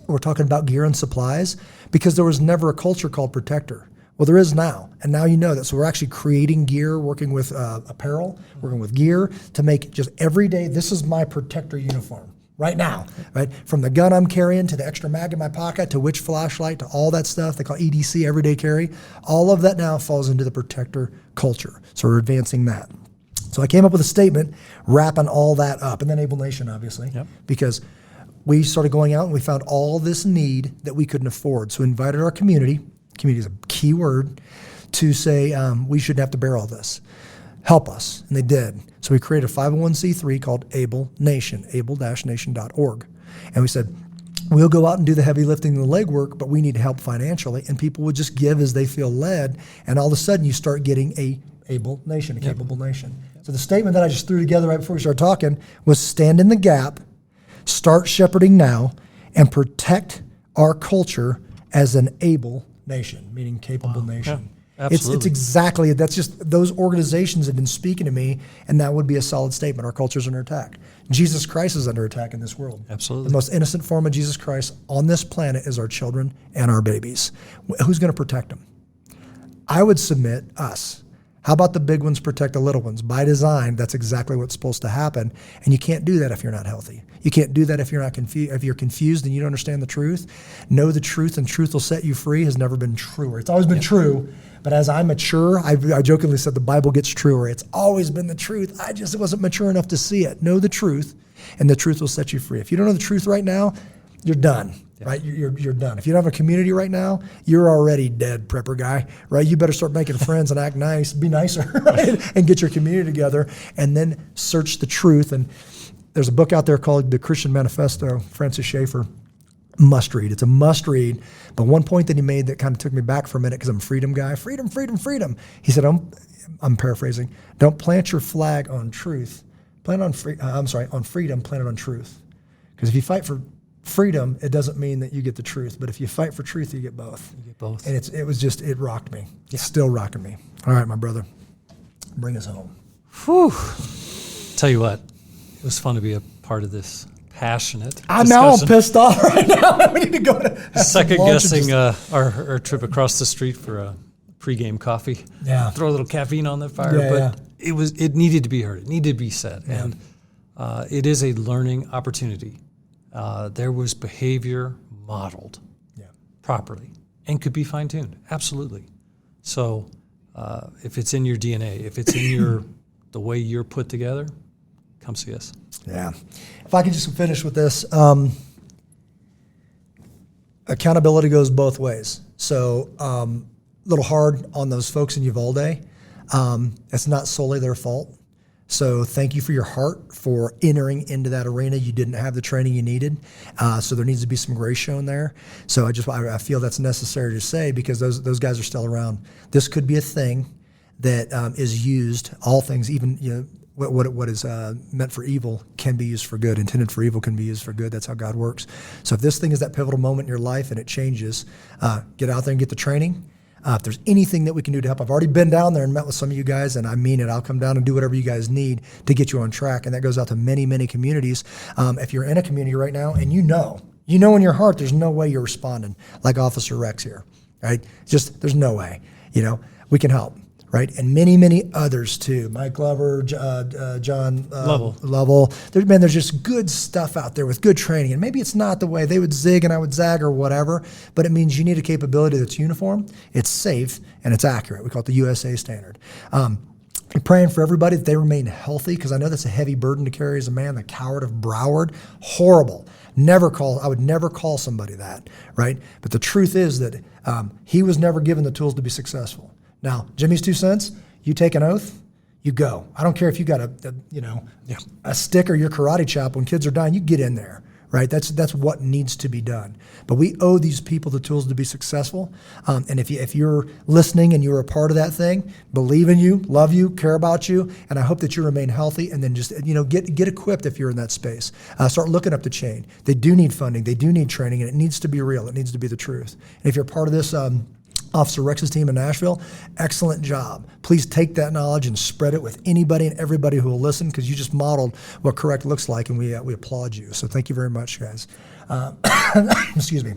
We're talking about gear and supplies because there was never a culture called protector. Well, there is now, and now you know that. So we're actually creating gear, working with apparel, working with gear to make just every day, this is my protector uniform. Right now, right? From the gun I'm carrying to the extra mag in my pocket to which flashlight to all that stuff they call EDC, everyday carry. All of that now falls into the protector culture. So we're advancing that. So I came up with a statement wrapping all that up, and then Able Nation, obviously, because we started going out and we found all this need that we couldn't afford. So we invited our community is a key word, to say we shouldn't have to bear all this. Help us, and they did. So we created a 501c3 called Able Nation, able-nation.org. And we said, we'll go out and do the heavy lifting and the legwork, but we need help financially. And people would just give as they feel led. And all of a sudden you start getting a Able Nation, a capable nation. So the statement that I just threw together right before we started talking was stand in the gap, start shepherding now, and protect our culture as an able nation, meaning capable nation. Absolutely. It's exactly, that's just, those organizations have been speaking to me, and that would be a solid statement. Our culture's under attack. Jesus Christ is under attack in this world. Absolutely. The most innocent form of Jesus Christ on this planet is our children and our babies. Who's going to protect them? I would submit us. How about the big ones protect the little ones? By design, that's exactly what's supposed to happen. And you can't do that if you're not healthy. You can't do that if you're not confused. If you're confused and you don't understand the truth, know the truth and truth will set you free has never been truer. It's always been true, but as I mature, I jokingly said the Bible gets truer. It's always been the truth. I just wasn't mature enough to see it. Know the truth, and the truth will set you free. If you don't know the truth right now, you're done. Right, you're done. If you don't have a community right now, you're already dead, prepper guy. Right, you better start making friends and act nice, be nicer, right? And get your community together, and then search the truth. And there's a book out there called The Christian Manifesto, Francis Schaeffer. Must read. It's a must read. But one point that he made that kind of took me back for a minute because I'm a freedom guy. Freedom, freedom, freedom. He said, I'm paraphrasing. Don't plant your flag on truth. On freedom. Plant it on truth. Because if you fight for freedom, it doesn't mean that you get the truth. But if you fight for truth, you get both. You get both. And it rocked me. It's still rocking me. All right, my brother, bring us home. Whew. Tell you what, it was fun to be a part of this passionate now I'm pissed off right now. We need to go to second guessing our trip across the street for a pregame coffee. Yeah. Throw a little caffeine on the fire. But it needed to be heard. It needed to be said. Yeah. And it is a learning opportunity. There was behavior modeled properly and could be fine-tuned. Absolutely. So if it's in your DNA, if it's in the way you're put together, come see us. Yeah. If I could just finish with this, accountability goes both ways. So a little hard on those folks in Uvalde. It's not solely their fault. So thank you for your heart for entering into that arena. You didn't have the training you needed. So there needs to be some grace shown there. So I feel that's necessary to say because those guys are still around. This could be a thing that is used, all things, even what is meant for evil can be used for good. Intended for evil can be used for good. That's how God works. So if this thing is that pivotal moment in your life and it changes, get out there and get the training. If there's anything that we can do to help, I've already been down there and met with some of you guys, and I mean it. I'll come down and do whatever you guys need to get you on track, and that goes out to many, many communities. If you're in a community right now and you know in your heart there's no way you're responding like Officer Rex here, right? Just there's no way. We can help. right? And many, many others too. Mike Glover, John Lovell. There's just good stuff out there with good training. And maybe it's not the way they would zig and I would zag or whatever, but it means you need a capability that's uniform, it's safe, and it's accurate. We call it the USA standard. I'm praying for everybody that they remain healthy, because I know that's a heavy burden to carry as a man. The coward of Broward, horrible. I would never call somebody that, right? But the truth is that he was never given the tools to be successful. Now, Jimmy's 2 cents, you take an oath, you go. I don't care if you got a stick or your karate chop. When kids are dying, you get in there, right? That's what needs to be done. But we owe these people the tools to be successful. And if you're listening and you're a part of that thing, believe in you, love you, care about you, and I hope that you remain healthy. And then just get equipped if you're in that space. Start looking up the chain. They do need funding. They do need training, and it needs to be real. It needs to be the truth. And if you're part of this Officer Rex's team in Nashville, excellent job. Please take that knowledge and spread it with anybody and everybody who will listen, because you just modeled what correct looks like, and we applaud you. So thank you very much, guys. Excuse me.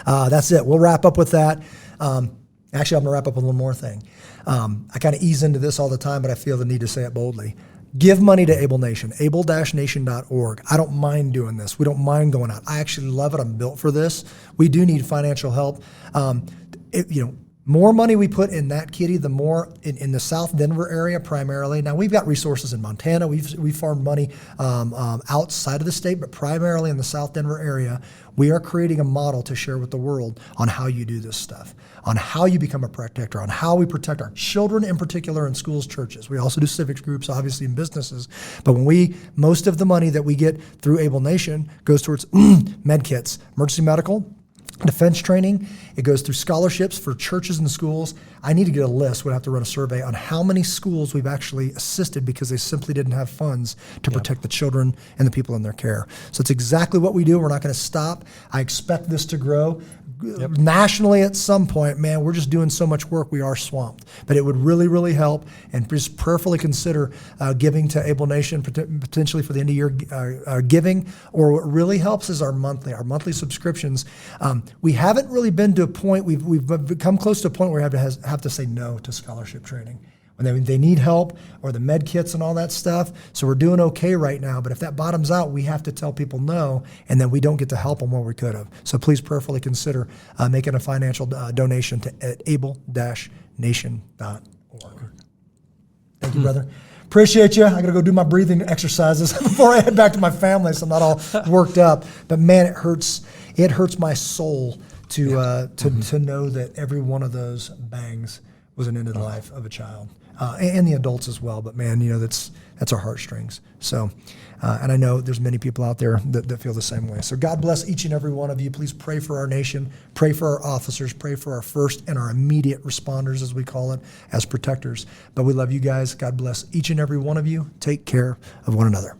That's it. We'll wrap up with that. Actually, I'm going to wrap up with one more thing. I kind of ease into this all the time, but I feel the need to say it boldly. Give money to Able Nation, able-nation.org. I don't mind doing this. We don't mind going out. I actually love it. I'm built for this. We do need financial help. More money we put in that kitty, the more in the South Denver area primarily. Now, we've got resources in Montana. We've farmed money outside of the state, but primarily in the South Denver area. We are creating a model to share with the world on how you do this stuff, on how you become a protector, on how we protect our children in particular in schools, churches. We also do civics groups, obviously, in businesses. But most of the money that we get through Able Nation goes towards med kits, emergency medical, defense training. It goes through scholarships for churches and schools. I need to get a list. We'll have to run a survey on how many schools we've actually assisted because they simply didn't have funds to protect the children and the people in their care. So it's exactly what we do. We're not going to stop. I expect this to grow. Nationally at some point, man, we're just doing so much work, we are swamped. But it would really, really help, and just prayerfully consider giving to Able Nation, potentially for the end of year giving. Or what really helps is our monthly subscriptions. We haven't really been to a point, we've become close to a point where we have to say no to scholarship training. When they need help, or the med kits and all that stuff. So we're doing okay right now, but if that bottoms out, we have to tell people no, and then we don't get to help them where we could have. So please prayerfully consider making a financial donation at able-nation.org. Thank you, brother. Appreciate you. I got to go do my breathing exercises before I head back to my family, so I'm not all worked up. But man, it hurts my soul to know that every one of those bangs was an end of the life of a child, and the adults as well. But man, that's our heartstrings. So, and I know there's many people out there that feel the same way. So God bless each and every one of you. Please pray for our nation, pray for our officers, pray for our first and our immediate responders, as we call it, as protectors. But we love you guys. God bless each and every one of you. Take care of one another.